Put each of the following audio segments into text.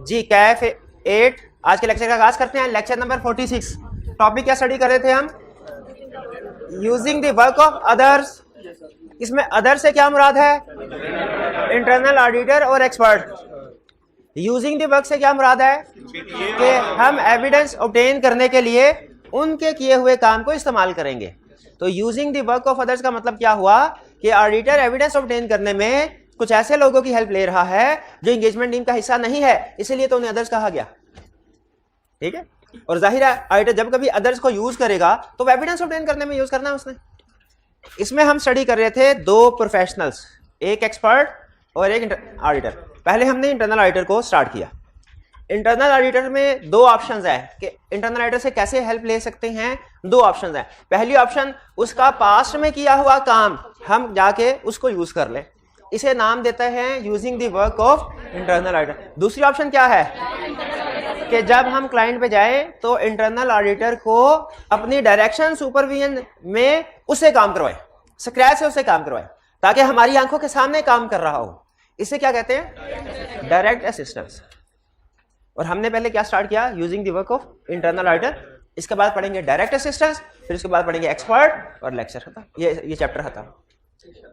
जी कैफ 8 आज के लेक्चर का आगाज करते हैं। Lecture number 46। टॉपिक क्या स्टडी कर रहे थे हम? Using the work of others. इसमें अदर से क्या मुराद है? इंटरनल ऑडिटर और एक्सपर्ट। यूजिंग द वर्क से क्या मुराद है कि हम एविडेंस ऑब्टेन करने के लिए उनके किए हुए काम को इस्तेमाल करेंगे। तो using the work of others का मतलब क्या हुआ कि ऑडिटर एविडेंस ऑब्टेन करने में कुछ ऐसे लोगों की हेल्प ले रहा है जो एंगेजमेंट टीम का हिस्सा नहीं है, इसलिए तो उन्हें अदर्स कहा गया। ठीक है, और जाहिर है ऑडिटर जब कभी अदर्स को यूज करेगा तो वो एविडेंस ऑब्टेन करने में यूज करना है उसने। इसमें हम स्टडी कर रहे थे दो प्रोफेशनल्स, एक एक्सपर्ट और एक ऑडिटर। पहले हमने इंटरनल ऑडिटर को स्टार्ट किया। इंटरनल ऑडिटर में दो ऑप्शंस है कि इंटरनल ऑडिटर से कैसे हेल्प ले सकते हैं। दो ऑप्शंस है। पहली ऑप्शन, उसका पास्ट में किया हुआ काम हम जाके उसको यूज कर लें, इसे नाम देते हैं using the work of internal auditor. दूसरी ऑप्शन क्या है कि जब हम क्लाइंट पे जाए तो इंटरनल ऑडिटर को अपनी डायरेक्शन सुपरविजन में उससे काम करवाए, स्क्रैच से उससे काम करवाए, ताकि हमारी आंखों के सामने काम कर रहा हो। इसे क्या कहते हैं? Direct assistance. और हमने पहले क्या स्टार्ट किया? Using the work of internal auditor. इसके बाद पढ़ेंगे डायरेक्ट असिस्टेंस, फिर इसके बाद पढ़ेंगे एक्सपर्ट और लेक्चर खत्म। ये चैप्टर खत्म।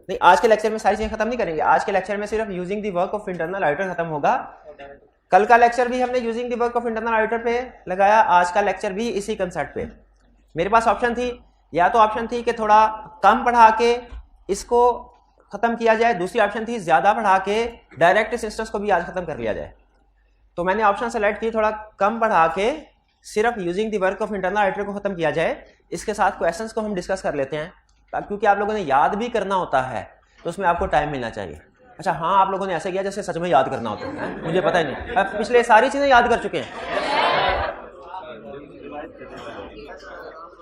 नहीं, आज के लेक्चर में सारी चीजें खत्म नहीं करेंगे। आज के लेक्चर में सिर्फ using the work of internal auditor खत्म होगा। कल का लेक्चर भी हमने using the work of internal auditor पे लगाया, आज का लेक्चर भी इसी कंसेप्ट पे। मेरे पास ऑप्शन थी, या तो ऑप्शन थी कि थोड़ा कम पढ़ा के इसको खत्म किया जाए, दूसरी ऑप्शन थी ज्यादा पढ़ा के डायरेक्ट असिस्टेंस को भी आज खत्म कर लिया जाए। तो मैंने ऑप्शन सेलेक्ट की थोड़ा कम पढ़ा के सिर्फ using the work of internal auditor को खत्म किया जाए। इसके साथ क्वेश्चंस को हम डिस्कस कर लेते हैं, क्योंकि आप लोगों ने याद भी करना होता है तो उसमें आपको टाइम मिलना चाहिए। अच्छा हाँ, आप लोगों ने ऐसा किया जैसे सच में याद करना होता है, मुझे पता ही नहीं, अब पिछले सारी चीजें याद कर चुके हैं।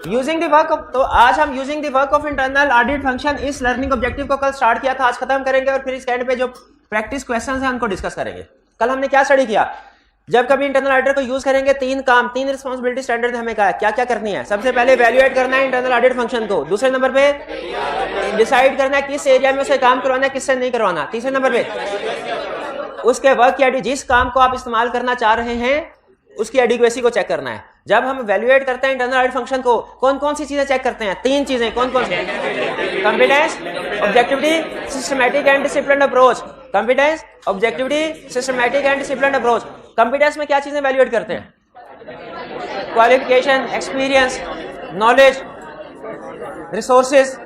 यूजिंग द वर्क ऑफ, तो आज हम using the work of internal audit function इस लर्निंग ऑब्जेक्टिव को कल स्टार्ट किया था, आज खत्म करेंगे और फिर इस एंड पे जो प्रैक्टिस क्वेश्चंस हैं उनको डिस्कस करेंगे। कल हमने क्या स्टडी किया? जब कभी इंटरनल ऑडिटर को यूज करेंगे तीन काम, तीन रिस्पांसिबिलिटी स्टैंडर्ड हमें कहा क्या क्या करनी है। सबसे पहले इवैल्यूएट करना है इंटरनल ऑडिट फंक्शन को, दूसरे नंबर पे डिसाइड करना है किस एरिया में उसे काम करवाना है, किससे नहीं करवाना, तीसरे नंबर पे उसके वर्क की जिस काम को आप इस्तेमाल करना चाह रहे हैं उसकी एडिक्वेसी को चेक करना है। जब हम इवैल्यूएट करते हैं इंटरनल ऑडिट फंक्शन को, कौन कौन सी चीजें चेक करते हैं? तीन चीजें। कौन कौन सी? Competence, objectivity, systematic and disciplined approach. Competence, objectivity, systematic and disciplined approach. Competence में क्या चीजें इवैल्यूएट करते हैं? Qualification, experience, knowledge, resources.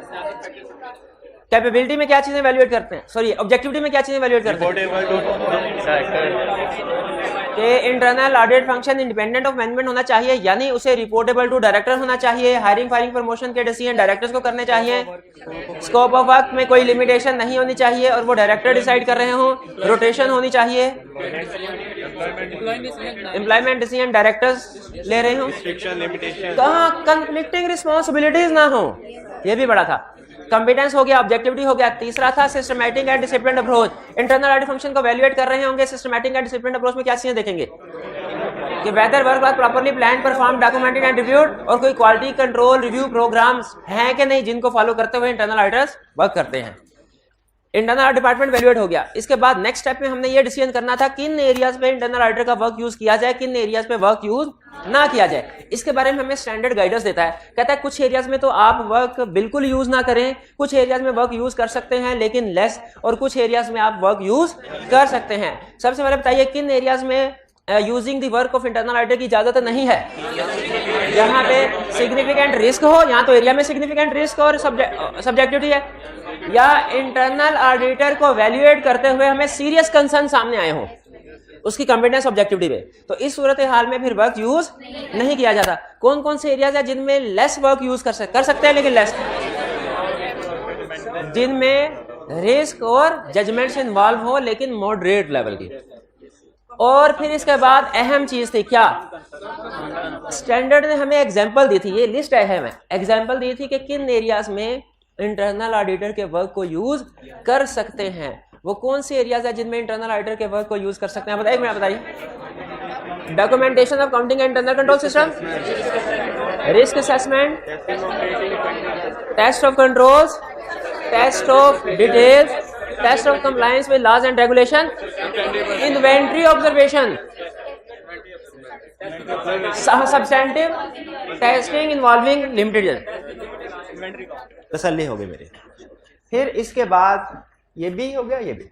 Capability में क्या चीजें इवैल्यूएट करते हैं? सॉरी, ऑब्जेक्टिविटी में क्या चीजें इवैल्यूएट करते हैं? कि internal audit function independent of management होना चाहिए, यानी उसे रिपोर्टेबल टू डायरेक्टर होना चाहिए। हायरिंग, फायरिंग, प्रमोशन के डिसीजन डायरेक्टर्स को करने चाहिए। स्कोप ऑफ वर्क में कोई लिमिटेशन नहीं होनी चाहिए और वो डायरेक्टर डिसाइड कर रहे हो। रोटेशन होनी चाहिए। एम्प्लॉयमेंट डिसीजन डायरेक्टर्स ले रहे हो। कहाँ कंफ्लिक्टिंग रिस्पॉन्सिबिलिटीज ना हो, ये भी बड़ा था। कॉम्पिटेंस हो गया, ऑब्जेक्टिविटी हो गया। तीसरा था systematic and disciplined approach. Internal audit function को इवैल्यूएट कर रहे होंगे, सिस्टमैटिक एंड डिसिप्लिन्ड अप्रोच में क्या चीजें देखेंगे कि whether work was properly plan, perform, documented and reviewed, और कोई क्वालिटी कंट्रोल रिव्यू प्रोग्राम्स हैं कि नहीं जिनको फॉलो करते हुए इंटरनल ऑडिटर्स वर्क करते हैं। इंटरनल डिपार्टमेंट इवैल्यूएट हो गया। इसके बाद नेक्स्ट स्टेप में हमने ये डिसीजन करना था किन एरियाज पे इंटरनल ऑडिटर का वर्क यूज किया जाए, किन एरियाज पे वर्क यूज ना किया जाए। इसके बारे में हमें स्टैंडर्ड गाइडेंस देता है, कहता है कुछ एरियाज में तो आप वर्क बिल्कुल यूज ना करें, कुछ एरियाज में वर्क यूज कर सकते हैं लेकिन लेस, और कुछ एरियाज में आप वर्क यूज कर सकते हैं। सबसे पहले बताइए किन एरियाज में using the work of internal auditor की इजाजत नहीं है? जहां पे सिग्निफिकेंट रिस्क हो, यहाँ तो एरिया में सिग्निफिकेंट रिस्क और सब्जेक्टिविटी है, या इंटरनल ऑडिटर को वैल्यूएट करते हुए हमें सीरियस कंसर्न सामने आए हो उसकी कॉम्पिटेंस, ऑब्जेक्टिविटी पे, तो इस सूरत हाल में फिर वर्क यूज नहीं किया जाता। कौन कौन से एरियाज है जिनमें लेस वर्क यूज कर सकते हैं लेकिन लेस, जिनमें रिस्क और जजमेंट्स इन्वॉल्व हो लेकिन मॉडरेट लेवल की। और फिर इसके बाद अहम चीज थी क्या? स्टैंडर्ड ने हमें एग्जांपल दी थी, ये लिस्ट अहम है, एग्जांपल दी थी कि किन एरियाज में इंटरनल ऑडिटर के वर्क को यूज कर सकते हैं। वो कौन से एरियाज है जिनमें इंटरनल ऑडिटर के वर्क को यूज कर सकते हैं? बताइए, मैं बताइए। Documentation of counting and internal control system, risk assessment, test of controls, test of details, test of compliance with laws and regulation, inventory observation, substantive testing involving limited, तसल्ली हो गई मेरी। फिर इसके बाद ये भी हो गया, ये भी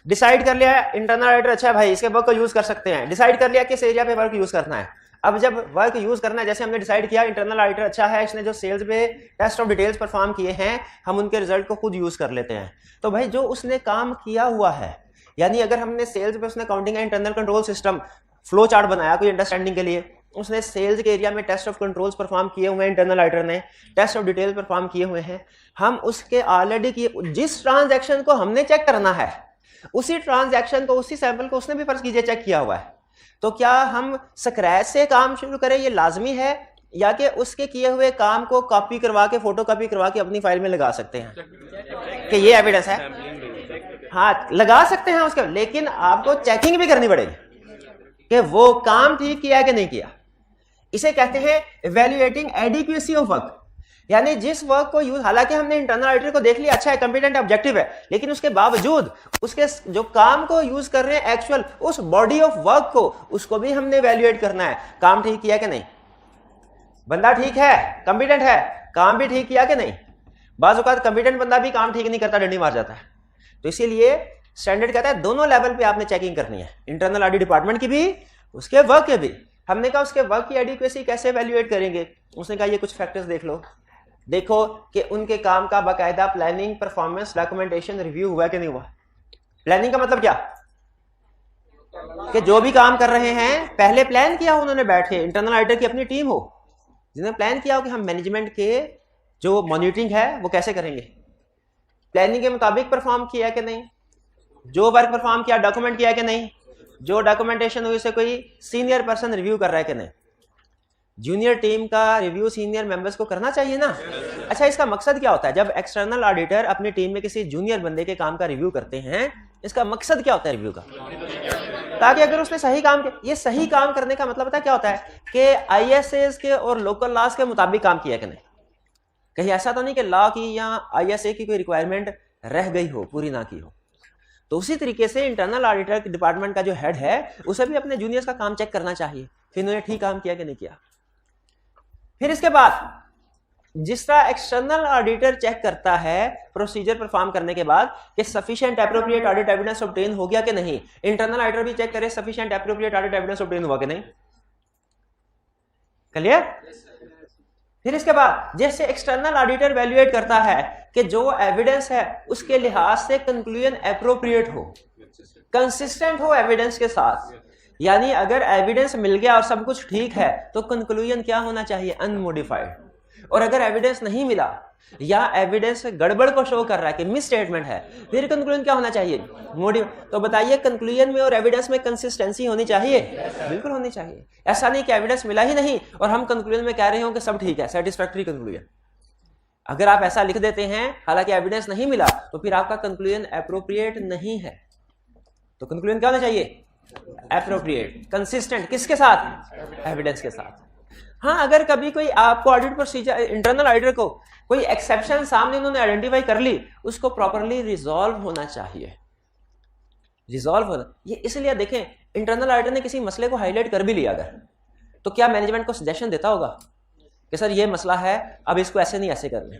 डिसाइड कर लिया इंटरनल ऑडिटर अच्छा है भाई इसके वर्क को यूज कर सकते हैं, डिसाइड कर लिया किस एरिया पे वर्क यूज करना है। अब जब वर्क यूज करना है, जैसे हमने डिसाइड किया इंटरनल ऑडिटर अच्छा है, इसने जो सेल्स पे टेस्ट ऑफ डिटेल्स परफॉर्म किए हैं, हम उनके रिजल्ट को खुद यूज कर लेते हैं। तो भाई जो उसने काम किया हुआ है, यानी अगर हमने सेल्स पे उसने accounting internal control system flow chart बनाया कोई अंडरस्टैंडिंग के लिए, उसने सेल्स के एरिया में टेस्ट ऑफ कंट्रोल्स परफॉर्म किए हुए हैं, इंटरनल ऑडिटर ने टेस्ट ऑफ डिटेल्स परफॉर्म किए हुए हैं, हम उसके ऑलरेडी किए जिस ट्रांजैक्शन को हमने चेक करना है उसी ट्रांजैक्शन को, उसी सैंपल को उसने भी फर्ज कीजिए चेक किया हुआ है, तो क्या हम स्क्रैच से काम शुरू करें ये लाजमी है, या कि उसके किए हुए काम को कॉपी करवा के फोटो कॉपी करवा के अपनी फाइल में लगा सकते हैं कि ये एविडेंस है? हाँ लगा सकते हैं उसके, लेकिन आपको चेकिंग भी करनी पड़ेगी कि वो काम ठीक किया है कि नहीं किया। इसे कहते हैं इवैल्यूएटिंग एडिक्वेसी ऑफ वर्क, यानी जिस वर्क को यूज, हालांकि हमने इंटरनल ऑडिटर को देख लिया अच्छा है, कॉम्पिटेंट ऑब्जेक्टिव है, लेकिन उसके बावजूद उसके जो काम को यूज कर रहे हैं एक्चुअल उस बॉडी ऑफ वर्क को, उसको भी हमने इवैल्यूएट करना है, काम ठीक किया कि नहीं, बंदा ठीक है कॉम्पिटेंट है, काम भी ठीक किया कि नहीं। बाज़ औक़ात कॉम्पिटेंट बंदा भी काम ठीक नहीं करता, डंडी मार जाता है। तो इसीलिए स्टैंडर्ड कहता है दोनों लेवल पे आपने चेकिंग करनी है, इंटरनल ऑडिट डिपार्टमेंट की भी, उसके वर्क के भी। हमने कहा उसके वर्क की एडिक्वेसी कैसे इवैल्यूएट करेंगे, उसने कहा ये कुछ फैक्टर्स देख लो, देखो कि उनके काम का बाकायदा प्लानिंग परफॉर्मेंस डॉक्यूमेंटेशन रिव्यू हुआ कि नहीं हुआ। प्लानिंग का मतलब क्या कि जो भी काम कर रहे हैं पहले प्लान किया उन्होंने, बैठे इंटरनल ऑडिटर की अपनी टीम हो जिन्होंने प्लान किया हो कि हम मैनेजमेंट के जो मॉनिटरिंग है वो कैसे करेंगे, प्लानिंग के मुताबिक परफॉर्म किया कि नहीं, जो वर्क परफॉर्म किया डॉक्यूमेंट किया कि नहीं, जो डॉक्यूमेंटेशन हुई उसे कोई सीनियर पर्सन रिव्यू कर रहा है कि नहीं। जूनियर टीम का रिव्यू सीनियर मेंबर्स को करना चाहिए ना। अच्छा इसका मकसद क्या होता है जब एक्सटर्नल ऑडिटर अपनी टीम में किसी जूनियर बंदे के काम का रिव्यू करते हैं, इसका मकसद क्या होता है रिव्यू का, ताकि अगर उसने सही काम किया, ये सही काम करने का मतलब पता क्या होता है कि आईएसएस के और लोकल लॉज के मुताबिक काम किया कि नहीं, कहीं ऐसा तो नहीं कि लॉ की या आईएसए की कोई रिक्वायरमेंट रह गई हो, पूरी ना की हो। तो उसी तरीके से इंटरनल ऑडिटर के डिपार्टमेंट का जो हेड है उसे भी अपने जूनियर्स का काम चेक करना चाहिए कि इन्होंने ठीक काम किया कि नहीं किया। फिर इसके बाद जिस तरह एक्सटर्नल ऑडिटर चेक करता है प्रोसीजर परफॉर्म करने के बाद कि sufficient appropriate audit evidence obtain हो गया कि नहीं, इंटरनल ऑडिटर भी चेक करे sufficient appropriate audit evidence obtain हुआ कि नहीं। क्लियर? फिर इसके बाद जैसे एक्सटर्नल ऑडिटर वैल्यूएट करता है कि जो एविडेंस है उसके लिहाज से कंक्लूजन एप्रोप्रिएट हो, कंसिस्टेंट हो एविडेंस के साथ, यानी अगर एविडेंस मिल गया और सब कुछ ठीक है तो कंक्लूजन क्या होना चाहिए, अनमोडिफाइड। और अगर एविडेंस नहीं मिला या एविडेंस गड़बड़ को शो कर रहा है कि मिस स्टेटमेंट है, फिर कंक्लूजन क्या होना चाहिए, मोडिफाइड। तो बताइए कंक्लूजन में और एविडेंस में कंसिस्टेंसी होनी चाहिए, बिल्कुल होनी चाहिए। ऐसा नहीं कि एविडेंस मिला ही नहीं और हम कंक्लूजन में कह रहे हो कि सब ठीक है, सेटिस्फैक्टरी कंक्लूजन। अगर आप ऐसा लिख देते हैं हालांकि एविडेंस नहीं मिला तो फिर आपका कंक्लूजन एप्रोप्रिएट नहीं है। तो कंक्लूजन क्या होना चाहिए, एप्रोप्रिएट, कंसिस्टेंट, किसके साथ, एविडेंस के साथ। हाँ अगर कभी कोई आपको ऑडिट प्रोसीजर इंटरनल ऑडिटर को कोई एक्सेप्शन सामने उन्होंने आइडेंटिफाई कर ली, उसको प्रॉपर्ली रिजॉल्व होना चाहिए, रिजॉल्व होना। ये इसलिए देखें इंटरनल ऑडिटर ने किसी मसले को हाईलाइट कर भी लिया अगर, तो क्या मैनेजमेंट को सजेशन देता होगा कि सर ये मसला है अब इसको ऐसे नहीं ऐसे करना।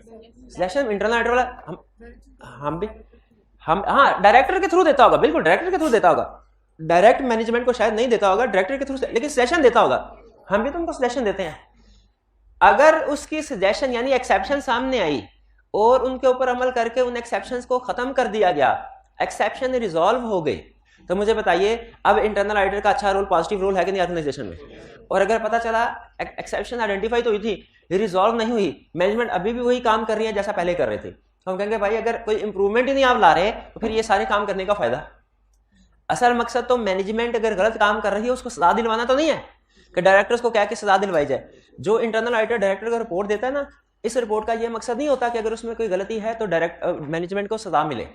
सजेशन इंटरनल ऑडिटर वाला हम हाँ डायरेक्टर के थ्रू देता होगा, बिल्कुल डायरेक्टर के थ्रू देता होगा, डायरेक्ट मैनेजमेंट को शायद नहीं देता होगा, डायरेक्टर के थ्रू, लेकिन सजेशन देता होगा। हम भी तुमको सजेशन देते हैं। अगर उसकी सजेशन यानी एक्सेप्शन सामने आई और उनके ऊपर अमल करके उन एक्सेप्शंस को खत्म कर दिया गया, एक्सेप्शन रिजॉल्व हो गई, तो मुझे बताइए अब इंटरनल ऑडिटर का अच्छा रोल, पॉजिटिव रोल है कि नहीं ऑर्गेनाइजेशन में। और अगर पता चला एक्सेप्शन आइडेंटिफाई तो हुई थी, रिजॉल्व नहीं हुई, मैनेजमेंट अभी भी वही काम कर रही है जैसा पहले कर रहे थे, तो हम कहेंगे भाई अगर कोई इंप्रूवमेंट ही नहीं आप ला रहे तो फिर ये सारे काम करने का फायदा। असल मकसद तो मैनेजमेंट अगर गलत काम कर रही है उसको सजा दिलवाना तो नहीं है कि डायरेक्टर्स को क्या कि सजा दिलवाई जाए। जो इंटरनल ऑडिटर डायरेक्टर को रिपोर्ट देता है ना, इस रिपोर्ट का ये मकसद नहीं होता कि अगर उसमें कोई गलती है तो मैनेजमेंट को सजा मिले।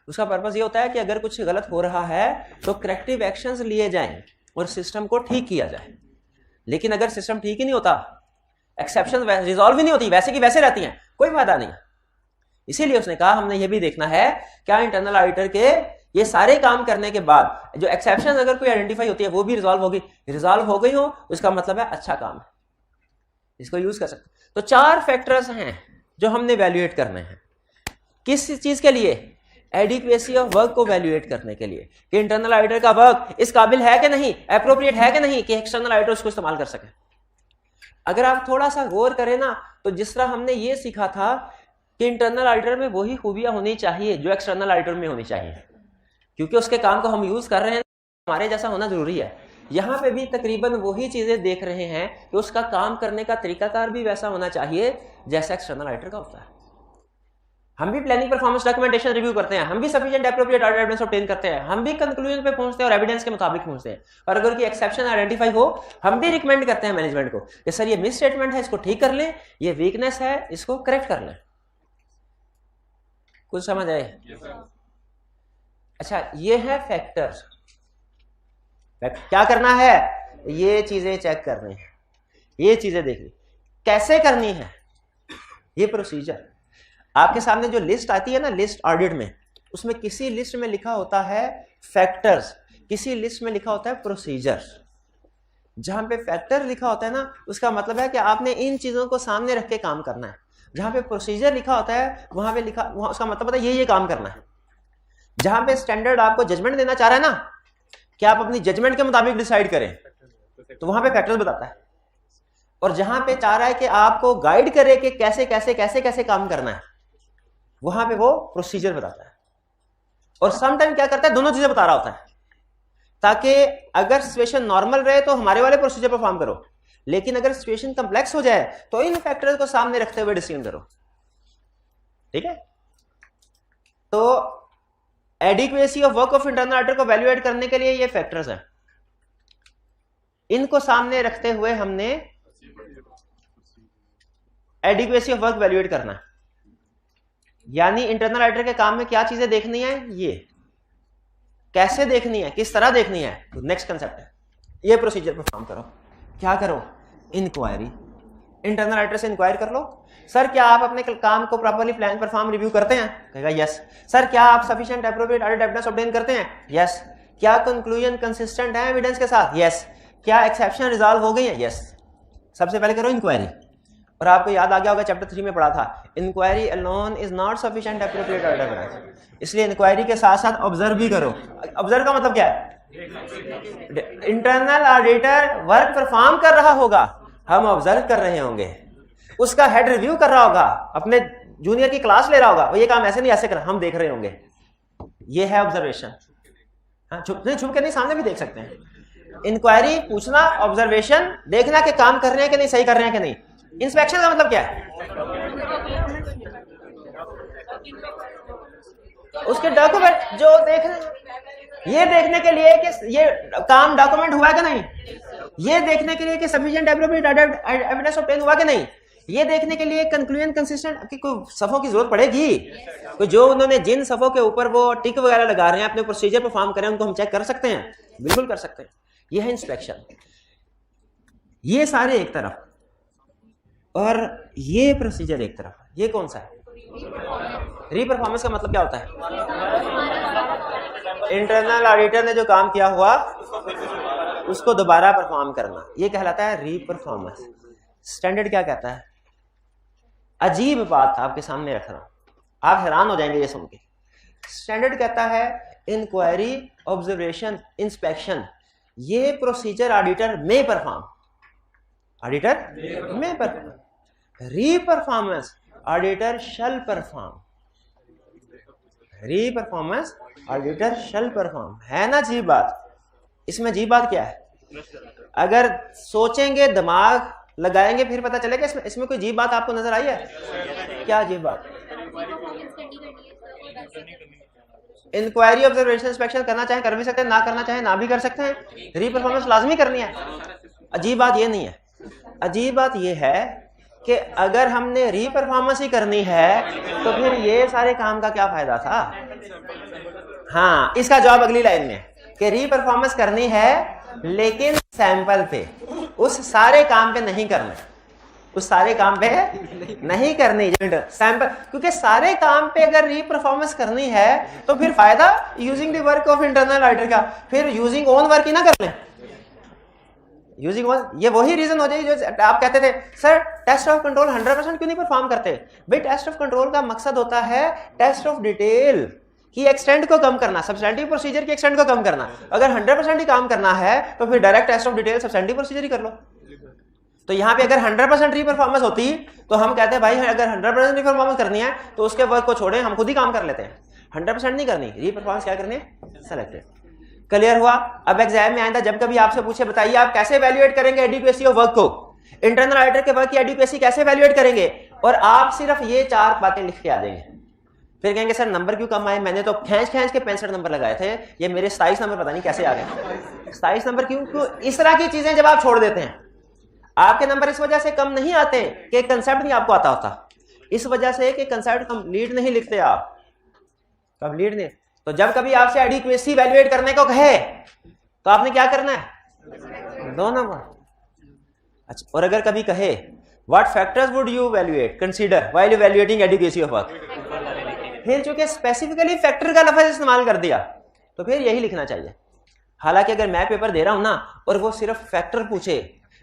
उसका पर्पस ये होता है कि अगर कुछ गलत हो रहा है तो करेक्टिव एक्शंस लिए जाएं और सिस्टम को ठीक किया जाए। लेकिन अगर सिस्टम ठीक ही नहीं होता, एक्सेप्शन रिजॉल्व ही नहीं होती, वैसे की वैसे रहती हैं, कोई फायदा नहीं। इसीलिए उसने कहा हमने ये भी देखना है क्या इंटरनल ऑडिटर के ये सारे काम करने के बाद जो एक्सेप्शन अगर कोई आइडेंटिफाई होती है वो भी रिजॉल्व होगी, रिजॉल्व हो गई हो उसका मतलब है अच्छा काम है, इसको यूज कर सकते। तो 4 फैक्टर्स हैं जो हमने इवैल्यूएट करने हैं। किस चीज के लिए? एडिक्वेसी ऑफ वर्क को वैल्यूएट करने के लिए कि इंटरनल ऑडिटर का वर्क इस काबिल है कि नहीं, एप्रोप्रिएट है कि नहीं कि एक्सटर्नल ऑडिटर उसको इस्तेमाल कर सके। अगर आप थोड़ा सा गौर करें ना तो जिस तरह हमने ये सीखा था कि इंटरनल ऑडिटर में वही खूबियां होनी चाहिए जो एक्सटर्नल ऑडिटर में होनी चाहिए, क्योंकि उसके काम को हम यूज कर रहे हैं, हमारे जैसा होना जरूरी है। यहां पे भी तकरीबन वही चीजें देख रहे हैं कि उसका काम करने का तरीकाकार भी वैसा होना चाहिए जैसा एक्सटर्नल ऑडिटर का होता है। हम भी प्लानिंग परफॉर्मेंस डॉक्यूमेंटेशन रिव्यू करते हैं, हम भी sufficient appropriate audit evidence obtain करते हैं, हम भी कंक्लूजन पे पहुंचते हैं और एविडेंस के मुताबिक पहुंचते हैं। और अगर कोई एक्सेप्शन आइडेंटिफाई हो हम भी रिकमेंड करते हैं मैनेजमेंट को कि सर ये मिस स्टेटमेंट है, इसको ठीक कर लें, ये वीकनेस है, इसको करेक्ट कर लें। कुछ समझ आए? अच्छा, ये है फैक्टर्स। क्या करना है? ये चीजें चेक करनी है, ये चीजें देखनी। कैसे करनी है? ये प्रोसीजर आपके सामने जो लिस्ट आती है ना, लिस्ट ऑडिट में, उसमें किसी लिस्ट में लिखा होता है फैक्टर्स, किसी लिस्ट में लिखा होता है प्रोसीजर्स। जहां पे फैक्टर लिखा होता है ना उसका मतलब है कि आपने इन चीजों को सामने रख के काम करना है। जहां पे प्रोसीजर लिखा होता है वहां पे लिखा, वहां उसका मतलब होता है ये काम करना है। जहां पे स्टैंडर्ड आपको जजमेंट देना चाह रहा है ना कि आप अपनी जजमेंट के मुताबिक डिसाइड करें, तो वहां पे फैक्टर्स बताता है। और जहां पे चाह रहा है कि आपको गाइड करे कि कैसे कैसे कैसे कैसे काम करना है, वहां पे वो प्रोसीजर बताता है। और सम टाइम क्या करता है, दोनों चीजें बता रहा होता है, ताकि अगर सिचुएशन नॉर्मल रहे तो हमारे वाले प्रोसीजर परफॉर्म करो, लेकिन अगर सिचुएशन कंप्लेक्स हो जाए तो इन फैक्टर्स को सामने रखते हुए डिसीजन करो। ठीक है? तो adequacy of work of internal auditor को वैल्यूएट करने के लिए ये फैक्टर्स हैं, इनको सामने रखते हुए हमने एडिक्वेसी ऑफ वर्क वैल्यूएट करना है। यानी इंटरनल ऑडिटर के काम में क्या चीजें देखनी है, ये कैसे देखनी है, किस तरह देखनी है, तो नेक्स्ट कंसेप्ट है ये प्रोसीजर परफॉर्म करो। क्या करो? इंक्वायरी। इंटरनल ऑडिटर से इंक्वायर कर लो, सर क्या आप अपने काम को प्रॉपर्ली प्लान परफॉर्म रिव्यू करते हैं? कहेगा यस। सर क्या आप sufficient appropriate audit evidence obtain करते हैं? यस। क्या कंक्लूजन कंसिस्टेंट है एविडेंस के साथ? यस। क्या एक्सेप्शन रिजॉल्व हो गई है? यस। सबसे पहले करो इंक्वायरी। और आपको याद आ गया होगा चैप्टर 3 में पढ़ा था, inquiry alone is not sufficient appropriate audit evidence, इसलिए इंक्वायरी के साथ साथ ऑब्जर्व भी करो। ऑब्जर्व का मतलब क्या है? इंटरनल ऑडिटर वर्क परफॉर्म कर रहा होगा, हम ऑब्जर्व कर रहे होंगे, उसका हेड रिव्यू कर रहा होगा, अपने जूनियर की क्लास ले रहा होगा, वो ये काम ऐसे नहीं ऐसे कर, हम देख रहे होंगे। ये है ऑब्जर्वेशन। हाँ, छुप के नहीं, सामने भी देख सकते हैं। इंक्वायरी पूछना, ऑब्जर्वेशन देखना कि काम कर रहे हैं कि नहीं, सही कर रहे हैं कि नहीं। इंस्पेक्शन का मतलब क्या है? उसके डॉक्यूमेंट जो देख रहे हैं, ये देखने के लिए कि ये काम डॉक्यूमेंट हुआ कि नहीं, ये देखने के लिए कि सफिशिएंट एप्रोप्रिएट एविडेंस ऑब्टेन हुआ कि नहीं, ये देखने के लिए कंक्लूजन कंसिस्टेंट की कोई सफों की जरूरत पड़ेगी। तो जो उन्होंने जिन सफों के ऊपर वो टिक वगैरह लगा रहे हैं, अपने प्रोसीजर परफॉर्म करें, उनको हम चेक कर सकते हैं, बिल्कुल कर सकते हैं। ये है इंस्पेक्शन। ये सारे एक तरफ और ये प्रोसीजर एक तरफ। ये कौन सा है? रीपरफॉर्मेंस का मतलब क्या होता है? इंटरनल ऑडिटर ने जो काम किया हुआ उसको दोबारा परफॉर्म करना, ये कहलाता है रीपरफॉर्मेंस। स्टैंडर्ड क्या कहता है? अजीब बात आपके सामने रख रहा हूं, आप हैरान हो जाएंगे ये सुन के। स्टैंडर्ड कहता है इंक्वायरी, ऑब्जर्वेशन, इंस्पेक्शन, ये प्रोसीजर ऑडिटर में परफॉर्म, ऑडिटर में perform. Reperformance auditor shall perform, reperformance auditor shall perform. है ना अजीब बात? इसमें अजीब बात क्या है? अगर सोचेंगे, दिमाग लगाएंगे, फिर पता चलेगा इसमें कोई अजीब बात आपको नजर आई है? क्या अजीब बात? इंक्वायरी, ऑब्जर्वेशन, इंस्पेक्शन करना चाहे कर भी सकते हैं, ना करना चाहे ना भी कर सकते हैं। रीपरफॉर्मेंस लाजमी करनी है। अजीब बात ये नहीं है, अजीब बात ये है कि अगर हमने रीपरफॉर्मेंस ही करनी है तो फिर ये सारे काम का क्या फायदा था? हाँ, इसका जवाब अगली लाइन में कि रीपरफॉर्मेंस करनी है लेकिन सैंपल पे, उस सारे काम पे नहीं करना। उस सारे काम पे नहीं करनी सैंपल, क्योंकि सारे काम पे अगर री परफॉर्मेंस करनी है तो फिर फायदा using the work of internal auditor का, फिर यूजिंग ओन वर्क ही ना कर लें। यूजिंग ओन, ये वही रीजन हो जाएगी जो आप कहते थे सर टेस्ट ऑफ कंट्रोल 100% क्यों नहीं परफॉर्म करते। भाई टेस्ट ऑफ कंट्रोल का मकसद होता है टेस्ट ऑफ डिटेल की एक्सटेंट को कम करना, सब्सटेंटिव प्रोसीजर की एक्सटेंट को कम करना। अगर 100% ही काम करना है तो फिर direct test of detail substantive procedure ही कर लो। तो यहाँ पे अगर 100% री परफॉर्मेंस होती तो हम कहते हैं भाई अगर 100% री परफॉर्मेंस करनी है तो उसके वर्क को छोड़ें, हम खुद ही काम कर लेते हैं। 100% नहीं करनी, री परफॉर्मेंस क्या करनी है, सेलेक्टेड। क्लियर हुआ। अब एग्जाम में आइंदा जब कभी आपसे पूछे बताइए आप कैसे वैल्यूएट करेंगे एडिक्वेसी ऑफ वर्क को, इंटरनल ऑडिटर के वर्क की एडिक्वेसी कैसे वैल्यूएट करेंगे, और आप सिर्फ ये 4 बातें लिख के आ जाएंगे, फिर कहेंगे सर नंबर क्यों कम आए, मैंने तो खींच के 65 नंबर लगाए थे, ये मेरे 27 नंबर पता नहीं कैसे आ गए। 27 नंबर क्यों? इस तरह की चीजें जब आप छोड़ देते हैं, आपके नंबर इस वजह से कम नहीं आते कि कंसेप्ट नहीं आपको आता होता, इस वजह से कि कंसेप्ट कंप्लीट नहीं लिखते आप, कंप्लीट नहीं। तो जब कभी आपसे एडिक्वेसी वैल्यूएट करने को कहे तो आपने क्या करना है, 2 नंबर। अच्छा, और अगर कभी कहे what factors would you valuate consider while evaluating adequacy of work, फिर चूंकि स्पेसिफिकली फैक्टर का लफ्ज इस्तेमाल कर दिया तो फिर यही लिखना चाहिए। हालांकि अगर मैं पेपर दे रहा हूं ना और वो सिर्फ फैक्टर पूछे,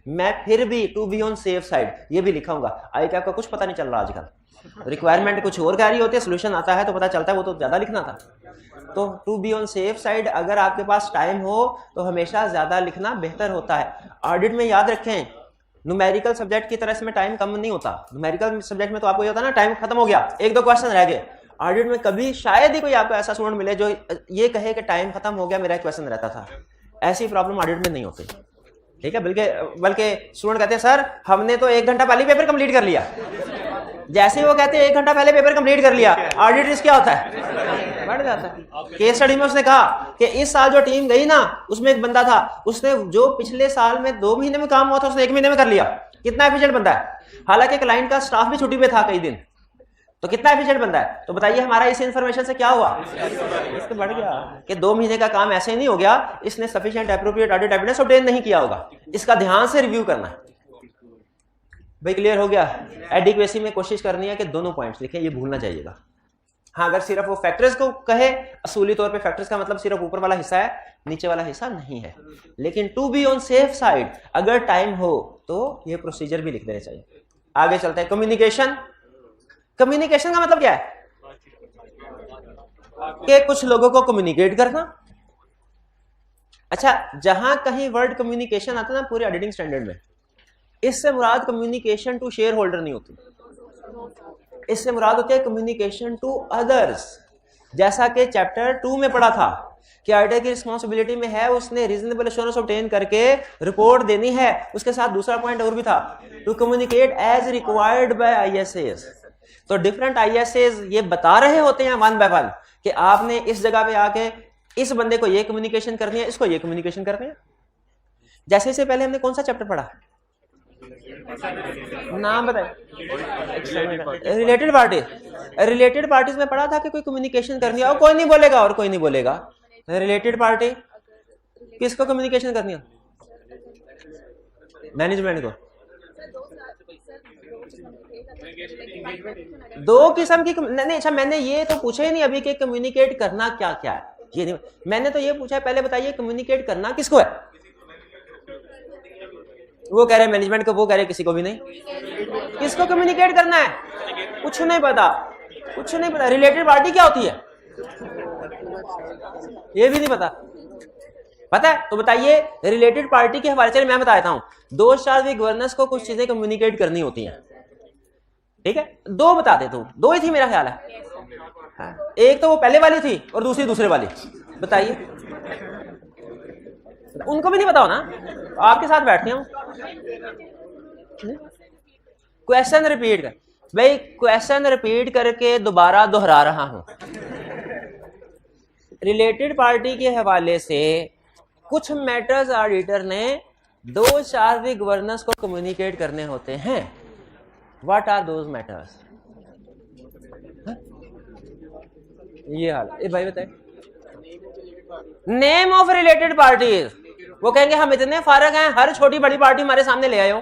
मैं फिर भी to be on safe side ये भी लिखाऊंगा। आई कैप का कुछ पता नहीं चल रहा आजकल, रिक्वायरमेंट कुछ और कह रही होती है, सोल्यूशन आता है तो पता चलता है वो तो ज्यादा लिखना था। तो to be on safe side अगर आपके पास टाइम हो तो हमेशा ज्यादा लिखना बेहतर होता है। ऑडिट में याद रखें न्यूमेरिकल सब्जेक्ट की तरह इसमें टाइम कम नहीं होता। न्यूमेरिकल सब्जेक्ट में तो आपको ये होता है ना टाइम खत्म हो गया, 1-2 क्वेश्चन रह गए। ऑडिट में कभी शायद ही कोई आपको ऐसा स्टूडेंट मिले जो ये कहे कि टाइम खत्म हो गया मेरा क्वेश्चन रहता था। ऐसी प्रॉब्लम ऑडिट में नहीं होती, ठीक है। बल्कि स्टूडेंट कहते हैं सर हमने तो 1 घंटा पहले पेपर कंप्लीट कर लिया, जैसे ही वो कहते हैं 1 घंटा पहले पेपर कंप्लीट कर लिया, ऑडिट रिस्क क्या होता है, बढ़ जाता है। केस स्टडी में उसने कहा कि इस साल जो टीम गई ना उसमें एक बंदा था, उसने जो पिछले साल में 2 महीने में काम हुआ था उसने 1 महीने में कर लिया। कितना एफिशिएंट बंदा है, हालांकि क्लाइंट का स्टाफ भी छुट्टी पे था कई दिन, तो कितना एफिशिएंट बंदा है। तो बताइए हमारा इस इंफॉर्मेशन से क्या हुआ, इससे बढ़ गया कि 2 महीने का काम ऐसे ही नहीं हो गया, इसने sufficient appropriate audit evidence obtain नहीं किया होगा। इसका ध्यान से रिव्यू करना है। भाई क्लियर हो गया। एडिक्वेसी में कोशिश करनी है कि दोनों पॉइंट्स लिखें, ये भूलना चाहिएगा। हाँ अगर सिर्फ वो फैक्टर्स को कहे, असूली तौर पे फैक्टर्स का मतलब सिर्फ ऊपर वाला हिस्सा है, नीचे वाला हिस्सा नहीं है। लेकिन to be on safe side अगर टाइम हो तो ये प्रोसीजर भी लिख देने चाहिए। आगे चलते हैं। कम्युनिकेशन। कम्युनिकेशन का मतलब क्या है कि कुछ लोगों को कम्युनिकेट करना। अच्छा, जहां कहीं वर्ड कम्युनिकेशन आता है ना पूरे ऑडिटिंग स्टैंडर्ड में, इससे मुराद कम्युनिकेशन टू शेयर होल्डर नहीं होती, इससे मुराद होती है कम्युनिकेशन टू अदर्स। जैसा कि चैप्टर 2 में पढ़ा था कि ऑडिटर की रिस्पांसिबिलिटी में है उसने रीजनेबल एश्योरेंस ऑब्टेन करके रिपोर्ट देनी है। उसके साथ दूसरा पॉइंट और भी था, to communicate as required by ISS. तो डिफरेंट आईएसएस ये बता रहे होते हैं 1 बाय 1 कि आपने इस जगह पे आके इस बंदे को ये कम्युनिकेशन करनी है, इसको ये कम्युनिकेशन करनी है। जैसे इससे पहले हमने कौन सा चैप्टर पढ़ा, नाम बताए, रिलेटेड पार्टीज। रिलेटेड पार्टीज में पढ़ा था कि कोई कम्युनिकेशन करनी है और कोई नहीं बोलेगा और कोई नहीं बोलेगा। रिलेटेड पार्टी किसको कम्युनिकेशन करनी है, मैनेजमेंट को। 2 किस्म की नहीं। अच्छा मैंने ये तो पूछा ही नहीं अभी कि कम्युनिकेट करना क्या क्या है, ये नहीं। मैंने तो ये पूछा है पहले बताइए कम्युनिकेट करना किसको है। वो कह रहे मैनेजमेंट को, वो कह रहे किसी को भी नहीं। किसको कम्युनिकेट करना है, कुछ नहीं पता, कुछ नहीं पता। रिलेटेड पार्टी क्या होती है ये भी नहीं पता, पता है तो बताइए। रिलेटेड पार्टी के हवाले से मैं बता देता हूं, 2 स्टार गवर्नेंस को कुछ चीजें कम्युनिकेट करनी होती हैं, ठीक है। 2 बता दे, 2 ही थी मेरा ख्याल है। हाँ। एक तो वो पहले वाली थी और दूसरी दूसरे वाली। बताइए, उनको भी नहीं पता हो ना, आपके साथ बैठते हूं। क्वेश्चन रिपीट कर, भाई क्वेश्चन रिपीट करके दोबारा दोहरा रहा हूं। रिलेटेड पार्टी के हवाले से कुछ मैटर्स ऑडिटर ने 2 शार्विक गवर्नेंस को कम्युनिकेट करने होते हैं। व्हाट आर दोज मैटर्स, ये हाल है भाई बताए। नेम ऑफ रिलेटेड पार्टीज, वो कहेंगे हम इतने फारग हैं, हर छोटी बड़ी पार्टी हमारे सामने ले आए हो।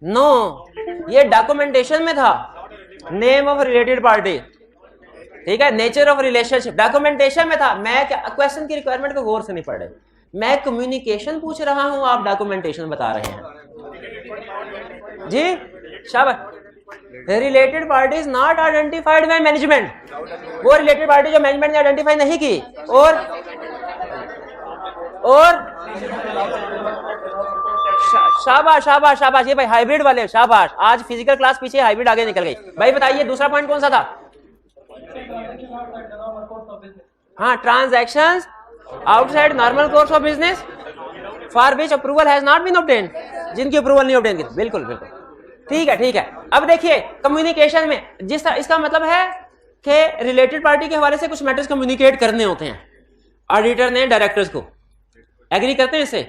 नो, ये डॉक्यूमेंटेशन में था, नेम ऑफ रिलेटेड पार्टी, ठीक है, नेचर ऑफ रिलेशनशिप डॉक्यूमेंटेशन में था। मैं क्या क्वेश्चन की रिक्वायरमेंट को गौर से नहीं पढ़ रहे, मैं कम्युनिकेशन पूछ रहा हूं, आप डॉक्यूमेंटेशन बता रहे हैं जी। शाबाश। Related party is not identified by management, वो रिलेटेड पार्टी जो मैनेजमेंट ने आइडेंटिफाई नहीं की। और शाबाश शाबाश शाबाश, ये भाई हाइब्रिड वाले, शाबाश। आज फिजिकल क्लास पीछे, हाइब्रिड आगे निकल गई। भाई बताइए दूसरा पॉइंट कौन सा था? हाँ, transactions outside normal course of business for which approval has not been obtained, जिनकी अप्रूवल नहीं ऑब्टेन की। बिल्कुल बिल्कुल, ठीक है ठीक है। अब देखिए कम्युनिकेशन में जिस तरह, इसका मतलब है कि रिलेटेड पार्टी के हवाले से कुछ मैटर्स कम्युनिकेट करने होते हैं ऑडिटर ने डायरेक्टर्स को, एग्री करते हैं इससे?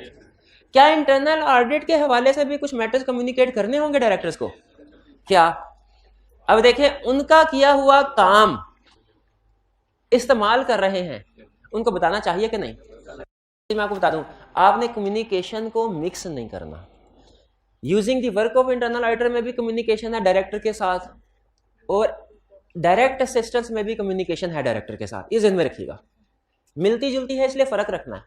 क्या इंटरनल ऑडिट के हवाले से भी कुछ मैटर्स कम्युनिकेट करने होंगे डायरेक्टर्स को? क्या? अब देखिए उनका किया हुआ काम इस्तेमाल कर रहे हैं, उनको बताना चाहिए कि नहीं? मैं आपको बता दूं, आपने कम्युनिकेशन को मिक्स नहीं करना। Using the work of internal auditor में भी कम्युनिकेशन है डायरेक्टर के साथ, और डायरेक्ट असिस्टेंस में भी कम्युनिकेशन है डायरेक्टर के साथ। ये ध्यान में रखिएगा, मिलती जुलती है इसलिए फर्क रखना है।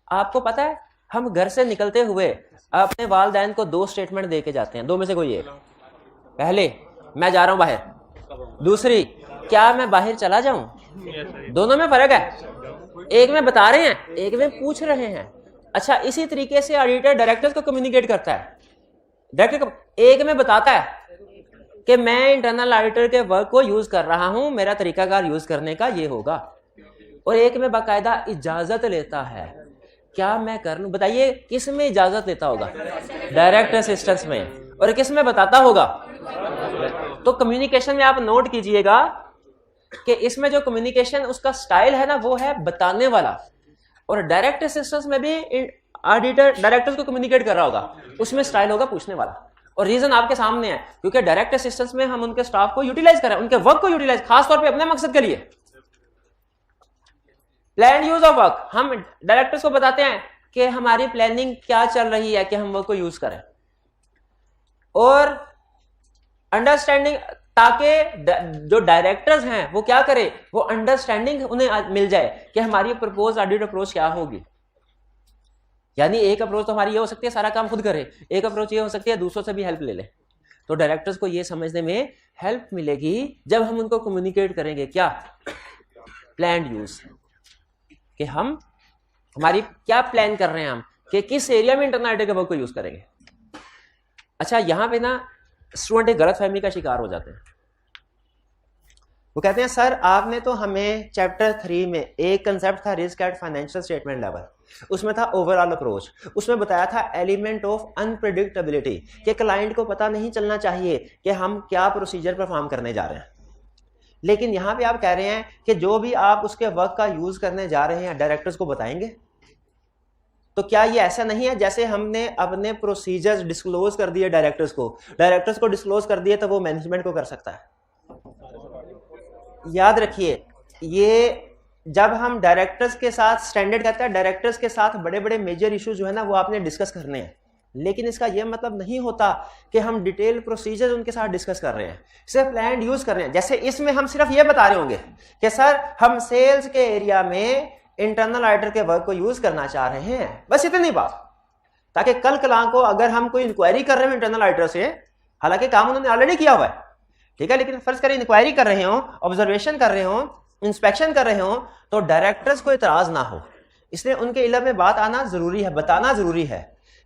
आपको पता है हम घर से निकलते हुए अपने वालिदैन को 2 स्टेटमेंट दे के जाते हैं, 2 में से कोई एक। पहले, मैं जा रहा हूं बाहर, दूसरी, क्या मैं बाहर चला जाऊं? दोनों में फर्क है, एक में बता रहे हैं, एक में पूछ रहे हैं। अच्छा, इसी तरीके से ऑडिटर डायरेक्टर्स को कम्युनिकेट करता है। डायरेक्टर को एक में बताता है कि मैं इंटरनल ऑडिटर के वर्क को यूज कर रहा हूं, मेरा तरीकाकार यूज करने का ये होगा, और एक में बाकायदा इजाजत लेता है, क्या मैं कर लूं? बताइए किस में इजाजत लेता होगा? डायरेक्ट असिस्टेंस में। और किस में बताता होगा? तो कम्युनिकेशन में आप नोट कीजिएगा कि इसमें जो कम्युनिकेशन उसका स्टाइल है ना, वो है बताने वाला, और डायरेक्ट असिस्टेंस में भी ऑडिटर डायरेक्टर्स को कम्युनिकेट कर रहा होगा, उसमें स्टाइल होगा पूछने वाला। और रीजन आपके सामने है, क्योंकि डायरेक्ट असिस्टेंस में हम उनके स्टाफ को यूटिलाइज कर रहे हैं, उनके वर्क को यूटिलाइज, खासतौर पर अपने मकसद के लिए। प्लान यूज ऑफ वर्क, हम डायरेक्टर्स को बताते हैं कि हमारी प्लानिंग क्या चल रही है कि हम वर्क को यूज करें, और अंडरस्टैंडिंग, ताकि जो डायरेक्टर्स हैं वो क्या करें, वो अंडरस्टैंडिंग उन्हें मिल जाए कि हमारी प्रपोज ऑडिट अप्रोच क्या होगी। यानी एक अप्रोच तो हमारी ये हो सकती है सारा काम खुद करे, एक अप्रोच ये हो सकती है दूसरों से भी हेल्प ले ले। तो डायरेक्टर्स को ये समझने में हेल्प मिलेगी जब हम उनको कम्युनिकेट करेंगे क्या, प्लान यूज, कि हम हमारी क्या प्लान कर रहे हैं, हम कि किस एरिया में इंटरनल ऑडिट के वर्क को यूज करेंगे। अच्छा, यहां पे ना स्टूडेंट एक गलतफहमी का शिकार हो जाते हैं। वो कहते हैं सर आपने तो हमें चैप्टर 3 में एक कंसेप्ट था risk at financial statement level, उसमें था ओवरऑल अप्रोच, उसमें बताया था एलिमेंट ऑफ अनप्रेडिक्टेबिलिटी, कि क्लाइंट को पता नहीं चलना चाहिए कि हम क्या प्रोसीजर परफॉर्म करने जा रहे हैं। लेकिन यहां पे आप कह रहे हैं कि जो भी आप उसके वर्क का यूज करने जा रहे हैं डायरेक्टर्स को बताएंगे। तो क्या ये ऐसा नहीं है जैसे हमने अपने प्रोसीजर्स डिस्क्लोज कर दिए डायरेक्टर्स को डिस्क्लोज कर दिए तो वो मैनेजमेंट को कर सकता है? याद रखिए, ये जब हम डायरेक्टर्स के साथ, स्टैंडर्ड कहता है डायरेक्टर्स के साथ बड़े बड़े मेजर इश्यूज जो है ना वो आपने डिस्कस करने हैं, लेकिन इसका यह मतलब नहीं होता कि हम डिटेल प्रोसीजर उनके साथ डिस्कस कर रहे हैं, सिर्फ प्लान यूज कर रहे हैं। जैसे इसमें हम सिर्फ ये बता रहे होंगे कि सर हम सेल्स के एरिया में इंटरनल ऑडिटर के वर्क को यूज करना चाह रहे हैं, बस इतनी बात, ताकि कल कला को अगर हम कोई इंक्वायरी कर रहे हो इंटरनल ऑडिटर से, हालांकि काम उन्होंने ऑलरेडी किया हुआ है, ठीक है, लेकिन फर्ज करें इंक्वायरी कर रहे हो, ऑब्जर्वेशन कर रहे हो, इंस्पेक्शन कर रहे हो, तो डायरेक्टर्स को इतराज ना हो, इसलिए उनके इल्म में बात आना जरूरी है, बताना जरूरी है।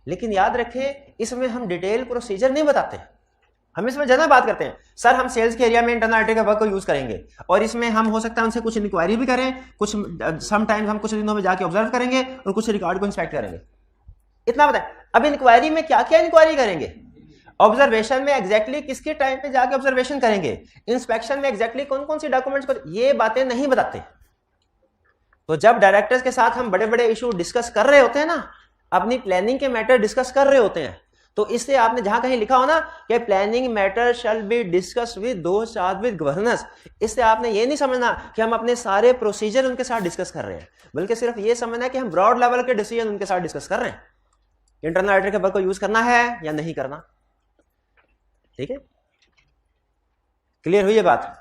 लेकिन याद रखें इसमें हम डिटेल प्रोसीजर नहीं बताते, हम इसमें ज्यादा बात करते हैं सर हम सेल्स के एरिया में इंटरनल ऑडिटर के वर्क को यूज करेंगे, और इसमें हम हो सकता है उनसे कुछ इंक्वायरी भी करें, कुछ समटाइम्स हम कुछ दिनों में जाके ऑब्जर्व करेंगे और कुछ रिकॉर्ड को इंस्पेक्ट करेंगे, इतना बताएं। अब इंक्वायरी में क्या क्या इंक्वायरी करेंगे, ऑब्जर्वेशन में एग्जैक्टली किसके टाइम पे जाके ऑब्जर्वेशन करेंगे, इंस्पेक्शन में एग्जैक्टली कौन कौन सी डॉक्यूमेंट्स को, ये बातें नहीं बताते। तो जब डायरेक्टर्स के साथ हम बड़े बड़े इशू डिस्कस कर रहे होते हैं ना, अपनी प्लानिंग के मैटर डिस्कस कर रहे होते हैं, तो इससे आपने जहां कहीं लिखा हो ना कि planning matter shall be discussed with those charged with governance, इससे आपने ये नहीं समझना कि हम अपने सारे प्रोसीजर उनके साथ डिस्कस कर रहे हैं, बल्कि सिर्फ ये समझना है कि हम ब्रॉड लेवल के डिसीजन उनके साथ डिस्कस कर रहे हैं, इंटरनल ऑडिटर के वर्क को यूज करना है या नहीं करना। ठीक है, क्लियर हुई ये बात?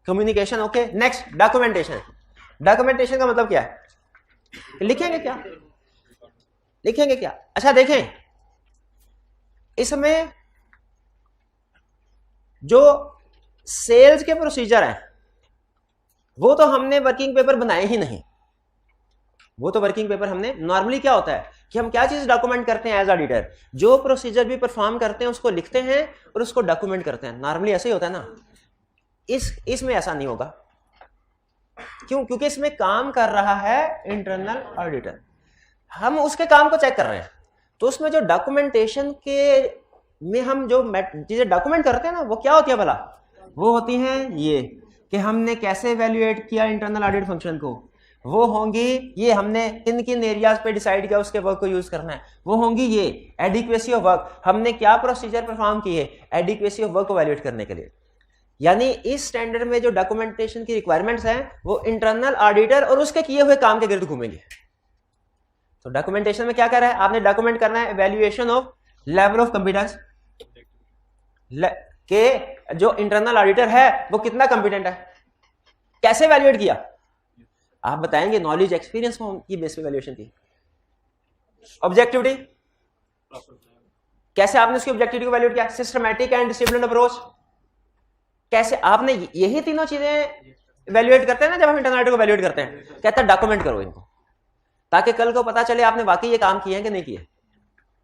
Communication okay. Next documentation. Documentation का मतलब क्या है? लिखेंगे क्या? लिखेंगे क्या? अच्छा देखें, इसमें जो सेल्स के प्रोसीजर हैं वो तो हमने वर्किंग पेपर बनाए ही नहीं। वो तो वर्किंग पेपर हमने, नॉर्मली क्या होता है कि हम क्या चीज डॉक्यूमेंट करते हैं एज ऑडिटर, जो प्रोसीजर भी परफॉर्म करते हैं उसको लिखते हैं और उसको डॉक्यूमेंट करते हैं। नॉर्मली ऐसे ही होता है ना। इसमें ऐसा नहीं होगा। क्यों? क्योंकि इसमें काम कर रहा है इंटरनल ऑडिटर, हम उसके काम को चेक कर रहे हैं। तो उसमें जो डॉक्यूमेंटेशन के में हम जो चीजें डॉक्यूमेंट करते हैं ना, वो क्या होती है भला? वो होती हैं ये कि हमने कैसे इवैल्यूएट किया इंटरनल ऑडिट फंक्शन को, वो होंगी ये हमने किन किन एरियाज पे डिसाइड किया उसके वर्क को यूज करना है, वो होंगी ये एडिक्वेसी ऑफ वर्क, हमने क्या प्रोसीजर परफॉर्म किए एडिक्वेसी ऑफ वर्क को इवैल्यूएट करने के लिए। यानी इस स्टैंडर्ड में जो डॉक्यूमेंटेशन की रिक्वायरमेंट्स हैं वो इंटरनल ऑडिटर और उसके किए हुए काम के गिर्द घूमेंगे। तो डॉक्यूमेंटेशन में क्या कर रहा है? आपने डॉक्यूमेंट करना है evaluation of level of competence के जो इंटरनल ऑडिटर है वो कितना कॉम्पिटेंट है, कैसे इवैल्यूएट किया आप बताएंगे, नॉलेज एक्सपीरियंस की बेस पे इवैल्यूएशन की। ऑब्जेक्टिविटी, कैसे आपने उसकी ऑब्जेक्टिविटी को इवैल्यूएट किया। सिस्टमैटिक एंड डिसिप्लिन अप्रोच, कैसे आपने, यही तीनों चीजें इवैल्यूएट करते हैं ना जब हम इंटरनल ऑडिटर को इवैल्यूएट करते हैं। कहता है डॉक्यूमेंट करो इनको, ताकि कल को पता चले आपने वाकई ये काम किए हैं कि नहीं किए।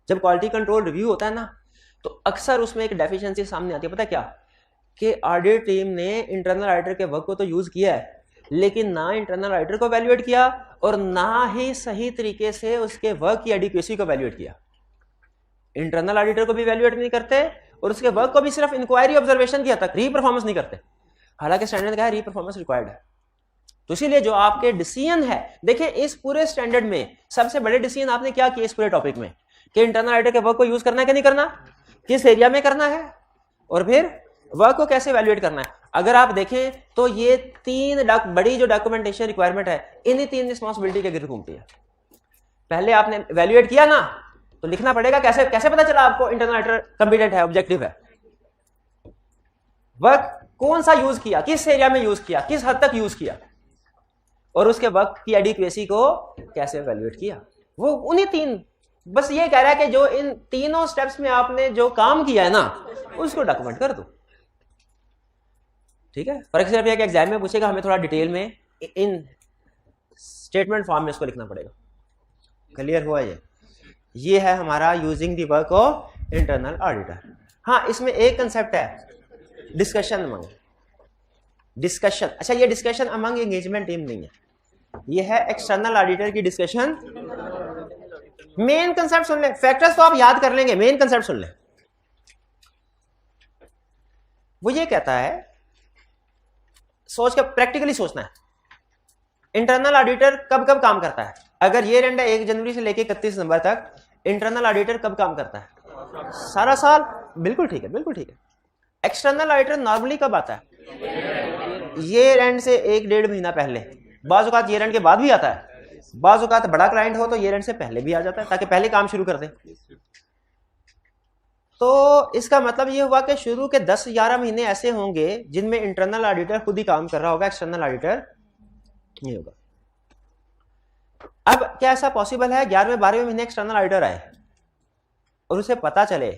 जब क्वालिटी कंट्रोल रिव्यू होता है ना, तो अक्सर उसमें एक डेफिशिएंसी सामने आती है, पता है क्या? कि ऑडिट टीम ने इंटरनल ऑडिटर के वर्क को तो यूज किया है, लेकिन ना इंटरनल ऑडिटर को इवैल्यूएट किया और ना ही सही तरीके से उसके वर्क की एडिक्वेसी को इवैल्यूएट किया। इंटरनल ऑडिटर को भी इवैल्यूएट नहीं करते और उसके वर्क को भी सिर्फ इंक्वायरी ऑब्जर्वेशन की हद तक, री परफॉर्मेंस नहीं करते। हालांकि स्टैंडर्ड का है री परफॉर्मेंस रिक्वायर्ड है। तो इसीलिए जो आपके डिसीजन है, देखिए इस पूरे स्टैंडर्ड में सबसे बड़े डिसीजन आपने क्या किए इस पूरे टॉपिक में, कि इंटरनल ऑडिटर के वर्क को यूज करना है कि नहीं करना, किस एरिया में करना है, और फिर वर्क को कैसे इवैल्यूएट करना है। अगर आप देखें तो ये तीन बड़ी जो डॉक्यूमेंटेशन रिक्वायरमेंट है, इन्हीं तीन रिस्पॉन्सिबिलिटी के गिर्द घूमती है। पहले आपने इवैल्यूएट किया ना, तो लिखना पड़ेगा कैसे, कैसे पता चला आपको इंटरनल ऑडिटर कॉम्पिटेंट है, ऑब्जेक्टिव है। वर्क कौन सा यूज किया, किस एरिया में यूज किया, किस हद तक यूज किया, और उसके वर्क की एडिक्वेसी को कैसे इवैल्यूएट किया। वो उन्हीं तीन, बस ये कह रहा है कि जो इन तीनों स्टेप्स में आपने जो काम किया है ना, उसको डॉक्यूमेंट कर दो। ठीक है, फर्क सिर्फ यह कि एग्जाम में पूछेगा, हमें थोड़ा डिटेल में इन स्टेटमेंट फॉर्म में इसको लिखना पड़ेगा। क्लियर हुआ? ये है हमारा using the work of internal auditor. हाँ, इसमें एक कंसेप्ट है डिस्कशन अमंग, डिस्कशन। अच्छा, ये डिस्कशन अमंग एंगेजमेंट टीम नहीं है, ये है एक्सटर्नल ऑडिटर की डिस्कशन। मेन कंसेप्ट सुन ले, फैक्टर्स तो आप याद कर लेंगे, मेन कंसेप्ट सुन ले। वो ये कहता है, सोच के प्रैक्टिकली सोचना है, इंटरनल ऑडिटर कब कब काम करता है। अगर ये रेंड है 1 जनवरी से लेकर 31 दिसंबर तक, इंटरनल ऑडिटर कब काम करता है? सारा साल। बिल्कुल ठीक है, बिल्कुल ठीक है। एक्सटर्नल ऑडिटर नॉर्मली कब आता है? ये रेंड से 1-1.5 महीना पहले, बाज़ औक़ात ये रेंड के बाद भी आता है, बाज़ औक़ात बड़ा क्लाइंट हो तो ये रेंड से पहले भी आ जाता है, ताकि पहले काम शुरू कर दे। तो इसका मतलब ये हुआ कि शुरू के 10-11 महीने ऐसे होंगे जिनमें इंटरनल ऑडिटर खुद ही काम कर रहा होगा, एक्सटर्नल ऑडिटर नहीं होगा। अब क्या ऐसा पॉसिबल है 11वें-12वें महीने एक्सटर्नल ऑडिटर आए और उसे पता चले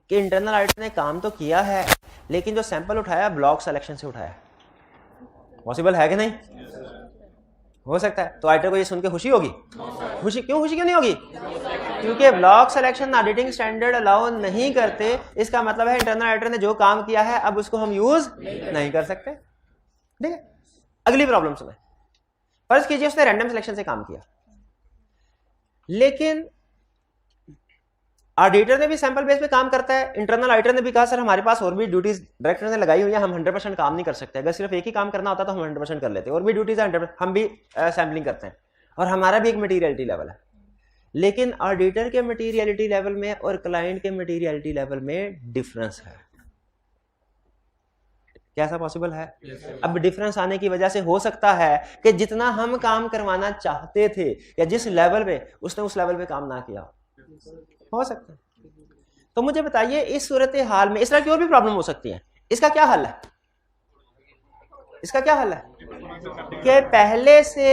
कि इंटरनल ऑडिटर ने काम तो किया है, लेकिन जो सैंपल उठाया ब्लॉक सिलेक्शन से उठाया? पॉसिबल है कि नहीं? हो सकता है। तो ऑडिटर को ये सुन के खुशी होगी? खुशी क्यों नहीं होगी? क्योंकि block selection auditing standard allow नहीं करते। इसका मतलब है इंटरनल ऑडिटर ने जो काम किया है अब उसको हम यूज नहीं कर सकते। ठीक है, अगली प्रॉब्लम सुने। फर्ज कीजिए उसने रैंडम सिलेक्शन से काम किया, लेकिन ऑडिटर ने भी सैंपल बेस पे काम करता है। इंटरनल ऑडिटर ने भी कहा सर हमारे पास और भी ड्यूटीज डायरेक्टर ने लगाई हुई है, हम 100% काम नहीं कर सकते, अगर सिर्फ एक ही काम करना होता तो हम 100% कर लेते, और भी ड्यूटीज है 100%, हम भी सैम्पलिंग करते हैं और हमारा भी एक मटीरियलिटी लेवल है। लेकिन ऑडिटर के मटीरियलिटी लेवल में और क्लाइंट के मटीरियलिटी लेवल में डिफरेंस है। क्या ऐसा पॉसिबल है? अब डिफरेंस आने की वजह से हो सकता है कि जितना हम काम करवाना चाहते थे या जिस लेवल पे, उसने उस लेवल पे काम ना किया, हो सकता है। तो मुझे बताइए इस सूरत हाल में इस तरह की और भी प्रॉब्लम हो सकती है, इसका क्या हल है? इसका क्या हल है कि पहले से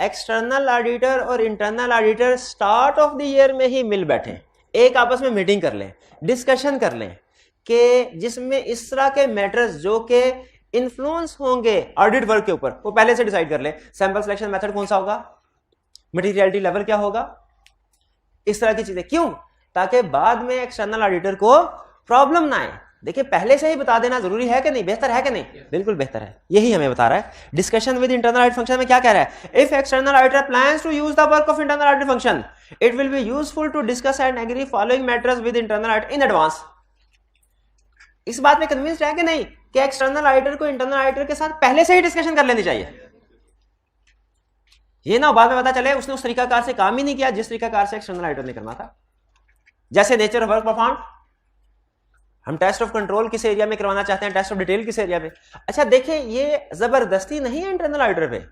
एक्सटर्नल ऑडिटर और internal auditor start of the year में ही मिल बैठे, एक आपस में मीटिंग कर लें, डिस्कशन कर लें कि जिसमें इस तरह के मैटर्स जो कि इन्फ्लुएंस होंगे ऑडिट वर्क के ऊपर वो पहले से डिसाइड कर लें। सैंपल सिलेक्शन मेथड कौन सा होगा, मटेरियलिटी लेवल क्या होगा, इस तरह की चीजें। क्यों? ताकि बाद में एक्सटर्नल ऑडिटर को प्रॉब्लम ना आए। देखिए पहले से ही बता देना जरूरी है कि नहीं, बेहतर है कि नहीं? बिल्कुल बेहतर है, यही हमें बता रहा है। Discussion with internal audit function में क्या कह रहा है? If external auditor plans to use the work of internal audit function it will be useful to discuss and agree following matters with internal audit in advance. इस बात में convinced है कि नहीं कि एक्सटर्नल ऑडिटर को इंटरनल ऑडिटर के साथ पहले से ही डिस्कशन कर लेनी चाहिए? ये ना बाद में पता चले उसने उस तरीकाकार से काम ही नहीं किया जिस तरीकाकार से एक्सटर्नल ऑडिटर ने करना था। जैसे नेचर ऑफ वर्क परफॉर्म, हम टेस्ट ऑफ कंट्रोल किस एरिया में करवाना चाहते हैं, टेस्ट ऑफ डिटेल किस एरिया में। अच्छा देखिए ये जबरदस्ती नहीं है इंटरनल ऑडिटर पे,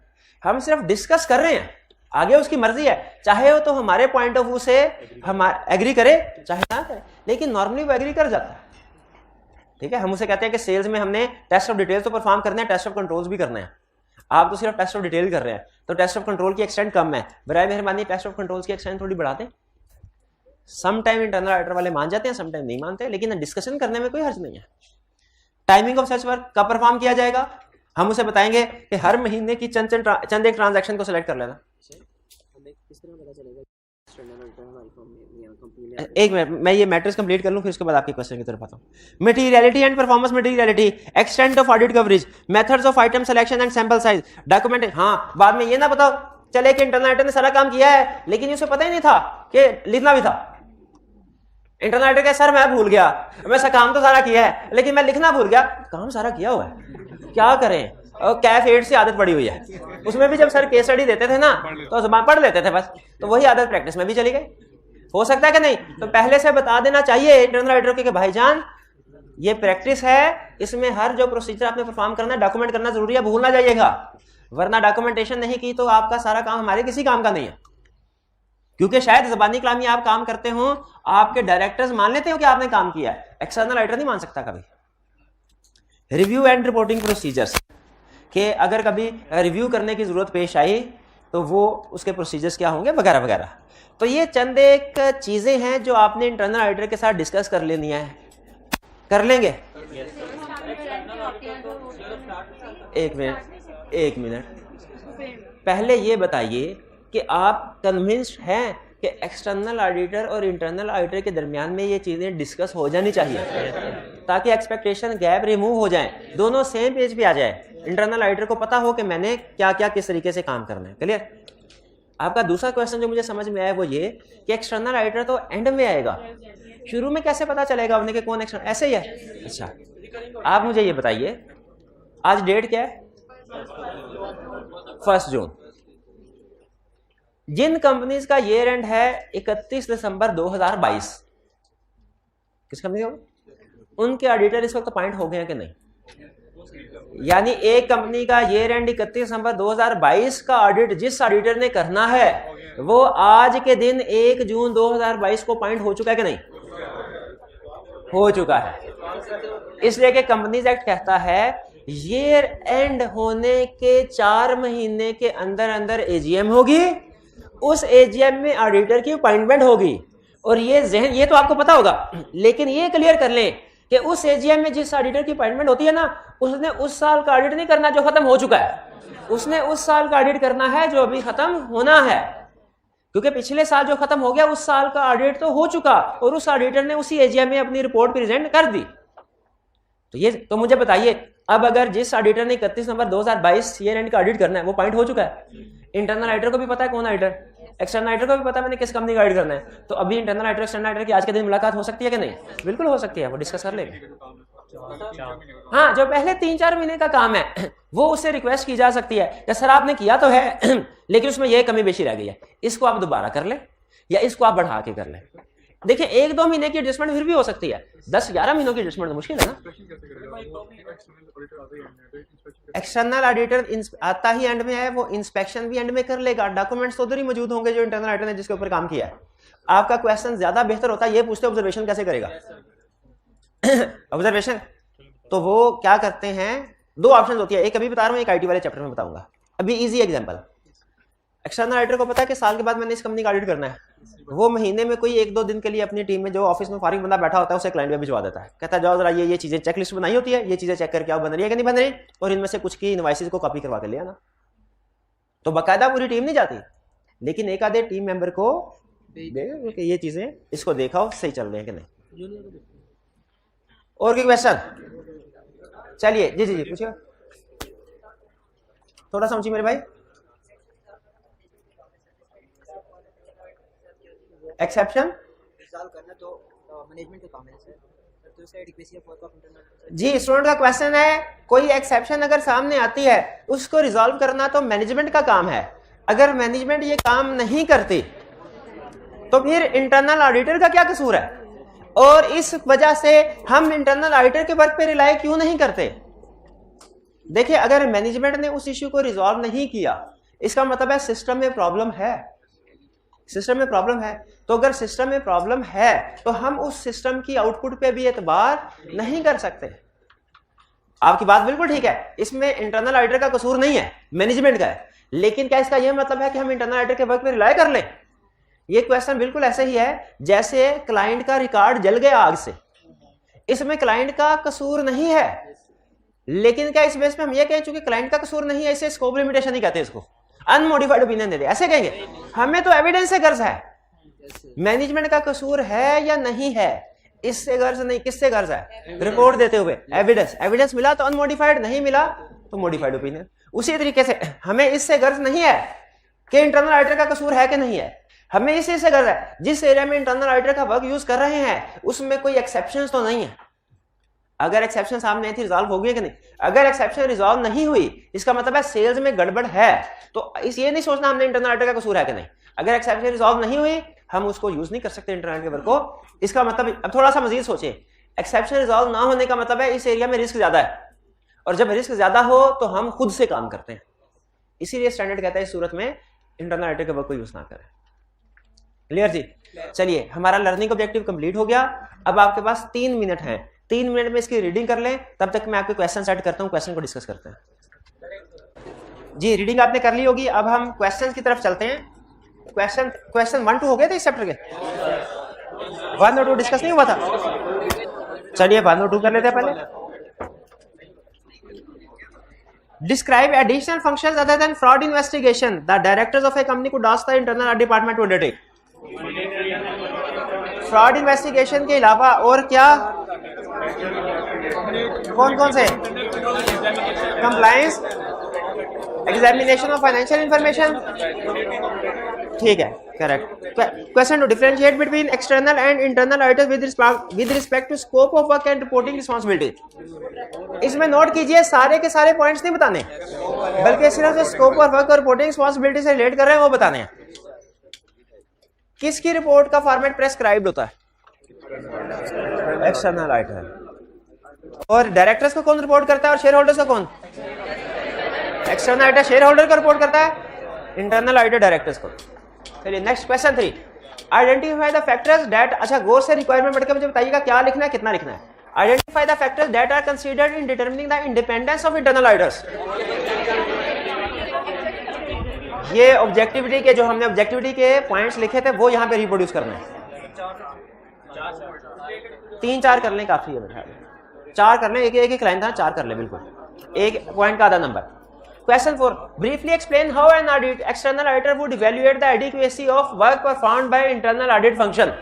हम सिर्फ डिस्कस कर रहे हैं, आगे उसकी मर्जी है, चाहे वो तो हमारे पॉइंट ऑफ व्यू से हम एग्री करे चाहे ना करे, लेकिन नॉर्मली वो एग्री कर जाता है। ठीक है, हम उसे कहते हैं कि सेल्स में हमने टेस्ट ऑफ डिटेल्स तो परफॉर्म करने हैं, टेस्ट ऑफ कंट्रोल्स भी करने हैं। आप तो सिर्फ टेस्ट ऑफ डिटेल कर रहे हैं तो टेस्ट ऑफ कंट्रोल की एक्सटेंट कम है, बराए मेहरबानी टेस्ट ऑफ कंट्रोल्स की एक्सटेंट थोड़ी बढ़ा दें। सम टाइम इंटरनल ऑडिटर वाले मान जाते हैं, सम टाइम नहीं मानते, लेकिन डिस्कशन करने में कोई हर्ज नहीं है। टाइमिंग ऑफ सच वर्क कब परफॉर्म किया जाएगा, हम उसे बताएंगे कि हर महीने की चंद एक ट्रांजैक्शन को सिलेक्ट कर लेना। एक मिनट मैं ये मैट्रिक्स कंप्लीट कर लूं फिर उसके बाद आपके क्वेश्चन की तरफ आता हूं। Materiality and performance materiality, extent of audit coverage, methods of item selection and sample size, document. हाँ बाद में ये ना बताओ चले कि इंटरनल ऑडिटर ने सारा काम किया है लेकिन उसे पता ही नहीं था कि लिखना भी था। इंटरनल ऑडिटर का सर मैं भूल गया, मैं काम तो सारा किया है लेकिन मैं लिखना भूल गया। काम सारा किया हुआ है, क्या करें, कैफ 8 से आदत पड़ी हुई है। उसमें भी जब सर केस स्टडी देते थे ना तो ज़बान पढ़ लेते थे बस, तो वही आदत प्रैक्टिस में भी चली गई। हो सकता है कि नहीं? तो पहले से बता देना चाहिए इंटरनल ऑडिटर के भाईजान ये प्रैक्टिस है, इसमें हर जो प्रोसीजर आपने परफॉर्म करना है डॉक्यूमेंट करना जरूरी है, भूल ना जाइएगा, वरना डॉक्यूमेंटेशन नहीं की तो आपका सारा काम हमारे किसी काम का नहीं है। क्योंकि शायद ज़बानी कलामी आप काम करते हो, आपके डायरेक्टर्स मान लेते हो कि आपने काम किया है, एक्सटर्नल ऑडिटर नहीं मान सकता कभी। रिव्यू एंड रिपोर्टिंग प्रोसीजर्स कि अगर कभी रिव्यू करने की जरूरत पेश आई तो वो उसके प्रोसीजर्स क्या होंगे वगैरह वगैरह। तो ये चंद एक चीजें हैं जो आपने इंटरनल ऑडिटर के साथ डिस्कस कर लेनी है। कर लेंगे? एक मिनट पहले ये बताइए कि आप कन्विंस्ड हैं कि एक्सटर्नल ऑडिटर और इंटरनल ऑडिटर के दरमियान में ये चीजें डिस्कस हो जानी चाहिए ताकि एक्सपेक्टेशन गैप रिमूव हो जाए, दोनों सेम पेज पे आ जाए, इंटरनल ऑडिटर को पता हो कि मैंने क्या क्या किस तरीके से काम करना है। क्लियर? आपका दूसरा क्वेश्चन जो मुझे समझ में आया वो ये कि एक्सटर्नल ऑडिटर तो एंड में आएगा, शुरू में कैसे पता चलेगा उन्हें कि कौन एक्सटर्नल, ऐसे ही है? अच्छा आप मुझे ये बताइए आज डेट क्या है? 1 जून। जिन कंपनीज का ईयर एंड है 31 दिसंबर 2022, किस कंपनी का? उनके ऑडिटर इस वक्त अपॉइंट हो गए हैं कि नहीं? यानी एक कंपनी का ईयर एंड 31 दिसंबर 2022 का ऑडिट जिस ऑडिटर ने करना है वो आज के दिन 1 जून 2022 को अपॉइंट हो चुका है कि नहीं? हो चुका है। इसलिए कि कंपनीज एक्ट कहता है ईयर एंड होने के 4 महीने के अंदर अंदर एजीएम होगी, उस एजीएम में ऑडिटर की अपॉइंटमेंट होगी। और ये तो आपको पता होगा, लेकिन ये क्लियर कर लें कि उस एजीएम में जिस ऑडिटर की अपॉइंटमेंट होती है ना, उसने उस साल का ऑडिट नहीं करना जो खत्म हो चुका है, उसने उस साल का ऑडिट करना है जो अभी खत्म होना है। क्योंकि पिछले साल जो खत्म हो गया उस साल का ऑडिट तो हो चुका और उस ऑडिटर ने उसी एजीएम में अपनी रिपोर्ट प्रेजेंट कर दी। तो मुझे बताइए अब अगर जिस ऑडिटर ने 31 नवंबर 2022 ईयर एंड का ऑडिट करना है वो पॉइंट हो चुका है, इंटरनल ऑडिटर को भी पता है कौन ऑडिटर, एक्सटर्नल ऑडिटर को भी पता है मैंने किस कंपनी का ऑडिट करना है, तो अभी इंटरनल ऑडिटर एक्सटर्नल ऑडिटर की आज के दिन मुलाकात हो सकती है कि नहीं? बिल्कुल हो सकती है, वो डिस्कस कर लेंगे। हाँ, जो पहले 3-4 महीने का काम है वो उससे रिक्वेस्ट की जा सकती है कि सर आपने किया तो है लेकिन उसमें यह कमी बेशी रह गई है, इसको आप दोबारा कर लें या इसको आप बढ़ा के कर लें। देखिए 1-2 महीने की एडजस्टमेंट फिर भी हो सकती है, 10-11 महीनों की एडजस्टमेंट तो मुश्किल है ना। एक्सटर्नल ऑडिटर आता ही एंड में है, वो इंस्पेक्शन भी एंड में कर लेगा, डॉक्यूमेंट्स तो उधर ही मौजूद होंगे जो इंटरनल ऑडिटर ने जिसके ऊपर काम किया है। आपका क्वेश्चन ज्यादा बेहतर होता है ये पूछते ऑब्जर्वेशन कैसे करेगा। ऑब्जर्वेशन तो वो क्या करते हैं, दो ऑप्शन होती है, एक अभी बता रहा हूँ, एक आईटी वाले चैप्टर में बताऊंगा। अभी इजी एग्जांपल, एक्सटर्नल ऑडिटर को पता है कि साल के बाद मैंने इस कंपनी का ऑडिट करना है, वो महीने में कोई 1-2 दिन के लिए अपनी टीम में जो ऑफिस में फारिग बंदा बैठा होता है उसे क्लाइंट पे भिजवा देता है, कहता है जाओ जरा ये चीजें चेकलिस्ट बनाई होती है, ये चीजें चेक करके आओ बन रही है कि नहीं बन रही, और इनमें से कुछ की इनवॉइसेस को कॉपी करवा के ले आना। तो बाकायदा पूरी टीम नहीं जाती, लेकिन एक आधे टीम मेंबर को कि ये चीजें इसको देखा सही चल रहे हैं कि नहीं। और कोई क्वेश्चन? चलिए जी जी जी पूछिए, थोड़ा सा ऊंची मेरे भाई। एक्सेप्शन करना तो मैनेजमेंट का काम है सर, तो इसका adequacy of work of internal. जी स्टूडेंट का क्वेश्चन है, कोई एक्सेप्शन अगर सामने आती है उसको रिजॉल्व करना तो मैनेजमेंट का काम है, अगर मैनेजमेंट ये काम नहीं करती तो फिर इंटरनल ऑडिटर का क्या कसूर है, और इस वजह से हम इंटरनल ऑडिटर के वर्क पे रिलाई क्यों नहीं करते। देखिए अगर मैनेजमेंट ने उस इश्यू को रिजॉल्व नहीं किया इसका मतलब है सिस्टम में प्रॉब्लम है, सिस्टम में प्रॉब्लम है। तो अगर सिस्टम में प्रॉब्लम है तो हम उस सिस्टम की आउटपुट पे भी एतबार नहीं कर सकते। आपकी बात बिल्कुल ठीक है, इसमें इंटरनल ऑडिटर का कसूर नहीं है, मैनेजमेंट का है, लेकिन क्या इसका यह मतलब है कि हम इंटरनल ऑडिटर के वर्क पे रिलाई कर लें। ये क्वेश्चन बिल्कुल ऐसे ही है जैसे क्लाइंट का रिकॉर्ड जल गया आग से, इसमें क्लाइंट का कसूर नहीं है, लेकिन क्या इस बेस पे हम ये कहें चूंकि क्लाइंट का कसूर नहीं है इसे स्कोप लिमिटेशन नहीं कहते, इसको अनमोडिफाइड ओपिनियन दे दे ऐसे कहेंगे। हमें तो एविडेंस से गर्ज है, मैनेजमेंट का कसूर है या नहीं है इससे गर्ज नहीं, किससे गर्ज है, रिपोर्ट देते हुए एविडेंस, एविडेंस मिला तो अनमोडिफाइड, नहीं मिला तो मॉडिफाइड ओपिनियन। उसी तरीके से हमें इससे गर्ज नहीं है कि इंटरनल ऑडिटर का कसूर है कि नहीं है, हमें इसी से गर्ज है जिस एरिया में इंटरनल ऑडिटर का वर्क यूज कर रहे हैं उसमें कोई एक्सेप्शंस तो नहीं है। अगर एक्सेप्शन सामने आई थी रिजॉल्व हो गई कि नहीं, अगर एक्सेप्शन रिजॉल्व नहीं हुई इसका मतलब है सेल्स में गड़बड़ है, तो इस ये नहीं सोचना हमने इंटरनल ऑडिटर का कसूर है कि नहीं। अगर एक्सेप्शन रिजॉल्व नहीं हुई हम उसको यूज नहीं कर सकते इंटरनल के वर्क को। इसका मतलब अब थोड़ा सा मजीद सोचें, एक्सेप्शन रिजॉल्व ना होने का मतलब है इस एरिया में रिस्क ज्यादा है, और जब रिस्क ज्यादा हो तो हम खुद से काम करते हैं, इसीलिए स्टैंडर्ड कहता है इस सूरत में इंटरनल ऑडिटर के वर्क को यूज ना करें। क्लियर जी? चलिए हमारा लर्निंग ऑब्जेक्टिव कंप्लीट हो गया। अब आपके पास 3 मिनट हैं, 3 मिनट में इसकी रीडिंग कर लें, तब तक मैं आपके क्वेश्चन सेट करता हूं, क्वेश्चन को डिस्कस करते हैं। जी रीडिंग आपने कर ली होगी, अब हम क्वेश्चन की तरफ चलते हैं। क्वेश्चन 1-2 हो गए थे इस चैप्टर के, 1 और 2 डिस्कस नहीं हुआ था। चलिए 1 और 2 कर लेते हैं पहले। Describe additional functions other than fraud investigation the directors of a company could ask the internal audit department to undertake. Fraud investigation के अलावा और क्या कौन कौन से? Compliance, examination of financial information, ठीक है correct. Question 2 differentiate between external and internal auditors with respect to scope of work and reporting responsibility. इसमें नोट कीजिए सारे के सारे पॉइंट्स नहीं बताने, बल्कि सिर्फ जो स्कोप ऑफ वर्क और रिपोर्टिंग रिस्पांसिबिलिटी से रिलेट कर रहे हैं वो बताने हैं। किसकी रिपोर्ट का फॉर्मेट प्रेस्क्राइब्ड होता है? External auditor. और डायरेक्टर्स को कौन रिपोर्ट करता है और शेयर होल्डर्स को कौन? एक्सटर्नल ऑडिटर शेयर होल्डर को रिपोर्ट करता है, इंटरनल ऑडिटर डायरेक्टर्स को। चलिए next question 3, identify the factors that, अच्छा गौर से रिक्वायरमेंट पढ़ के मुझे बताइएगा क्या लिखना है कितना लिखना है। Identify the factors that are considered in determining the independence of internal auditors. ये ऑब्जेक्टिविटी के जो हमने ऑब्जेक्टिविटी के पॉइंट्स लिखे थे वो यहाँ पे रिप्रोड्यूस करना है। 3-4 कर लें काफी है बेटा, 4 कर लें, एक लाइन था 4 कर लें, बिल्कुल एक पॉइंट का आधा number. Question 4, briefly explain how an external auditor would evaluate the adequacy of work performed by internal audit function.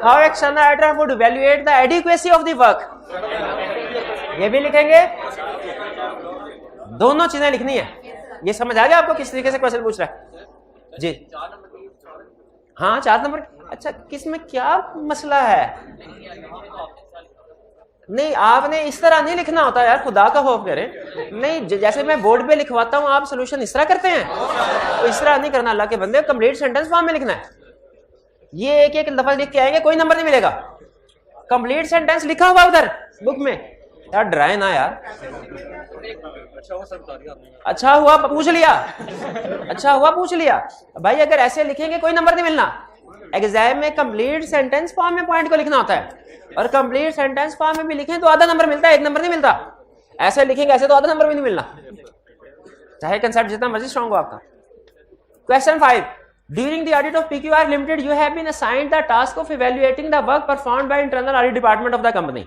How external auditor would evaluate the adequacy of the work. ये भी लिखेंगे, दोनों चीजें लिखनी है। ये समझ आ गया आपको किस तरीके से क्वेश्चन पूछ रहा है जी? हाँ 4 नंबर। अच्छा किसमें क्या मसला है? नहीं आपने इस तरह नहीं लिखना होता यार, खुदा का खौफ करें। नहीं जैसे मैं बोर्ड पे लिखवाता हूं आप सोल्यूशन इस तरह करते हैं, तो इस तरह नहीं करना। अल्लाह के बंदे कंप्लीट सेंटेंस फॉर्म में लिखना है। ये एक दफा लिख के आएंगे कोई नंबर नहीं मिलेगा। कंप्लीट सेंटेंस लिखा हुआ उधर बुक में, यार डराए ना यार। अच्छा हुआ पूछ लिया, अच्छा हुआ पूछ लिया भाई। अगर ऐसे लिखेंगे कोई नंबर नहीं मिलना। एग्जाम में कंप्लीट सेंटेंस फॉर्म में पॉइंट को लिखना होता है, और कंप्लीट सेंटेंस फॉर्म में भी लिखें तो आधा नंबर मिलता है, एक नंबर नहीं मिलता। ऐसे लिखेंगे ऐसे तो आधा नंबर भी नहीं मिलना, चाहे कंसेप्ट जितना मर्जी स्ट्रांग हो आपका। Question 5, during the audit of PQR limited you have been assigned the task of evaluating the work performed by internal audit department of the company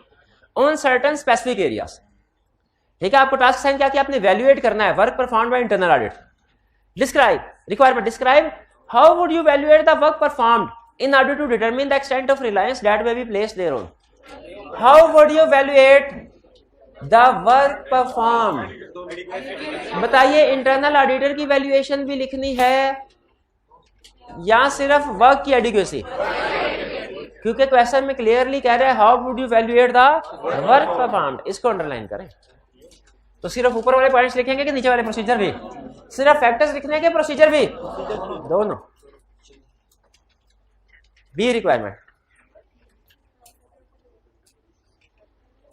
on certain specific areas. ठीक है, आपको task assign किया कि आपने evaluate करना है work performed by internal audit. Describe requirement, describe how would you evaluate the work performed in order to determine the extent of reliance that may be placed thereon. How would you evaluate the work performed? बताइए, internal auditor की valuation भी लिखनी है या सिर्फ work की adequacy? क्योंकि question में क्लियरली कह रहे हैं how would you evaluate the work performed, इसको अंडरलाइन करें। तो सिर्फ ऊपर वाले पॉइंट्स लिखेंगे कि नीचे वाले प्रोसीजर भी? सिर्फ फैक्टर्स लिखने के प्रोसीजर भी? दोनों। B requirement,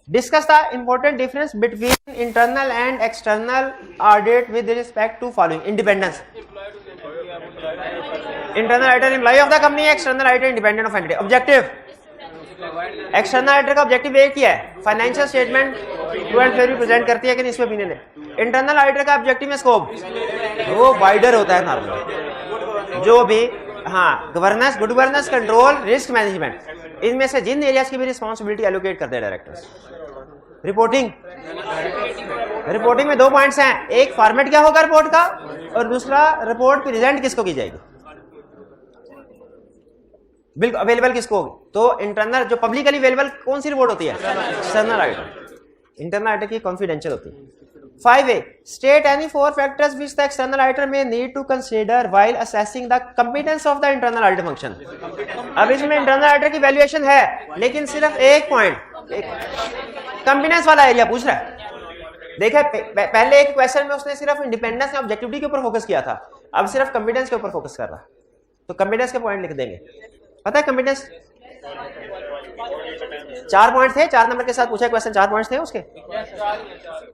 discuss the important difference between internal and external audit with respect to following. Independence, internal auditor employ of the company, external auditor independent of entity. Objective, external auditor का objective एक ही है, financial statement true and fair present करती है कि नहीं, इसमें opinion है। इंटरनल ऑडिटर का ऑब्जेक्टिव में स्कोप वो वाइडर होता है नॉर्मली, जो भी हाँ governance, good governance, control, risk management, इनमें से जिन एरियाज की भी रिस्पांसिबिलिटी एलोकेट करते हैं डायरेक्टर्स। रिपोर्टिंग, रिपोर्टिंग में 2 पॉइंट्स हैं, एक फॉर्मेट क्या होगा रिपोर्ट का, और दूसरा रिपोर्ट प्रेजेंट किसको की जाएगी, बिल्कुल अवेलेबल किसको होगी। तो इंटरनल जो पब्लिकली अवेलेबल कौन सी रिपोर्ट होती है? External auditor. इंटरनल ऑडिटर की कॉन्फिडेंशियल होती है। 5A, state any 4 factors which the external auditor may need to consider while assessing the competence of the internal audit function. अब इसमें इंटरनल ऑडिटर की valuation है, लेकिन सिर्फ एक पॉइंट, कंपिटेंस वाला एरिया पूछ रहा है। देखे पहले एक क्वेश्चन में उसने सिर्फ इंडिपेंडेंस या ऑब्जेक्टिविटी के ऊपर फोकस किया था, अब सिर्फ कंपिटेंस के ऊपर फोकस कर रहा है। तो कंपिटेंस के पॉइंट लिख देंगे। पता है कंपिटेंस 4 पॉइंट थे, 4 नंबर के साथ पूछा क्वेश्चन, 4 पॉइंट थे उसके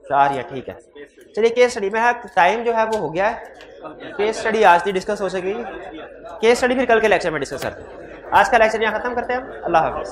4 या ठीक है। चलिए केस स्टडी में है, टाइम जो है वो हो गया है। केस स्टडी आज ही डिस्कस हो सकेगी, केस स्टडी फिर कल के लेक्चर में डिस्कस करते हैं। आज का लेक्चर यहाँ खत्म करते हैं हम। अल्लाह हाफिज़।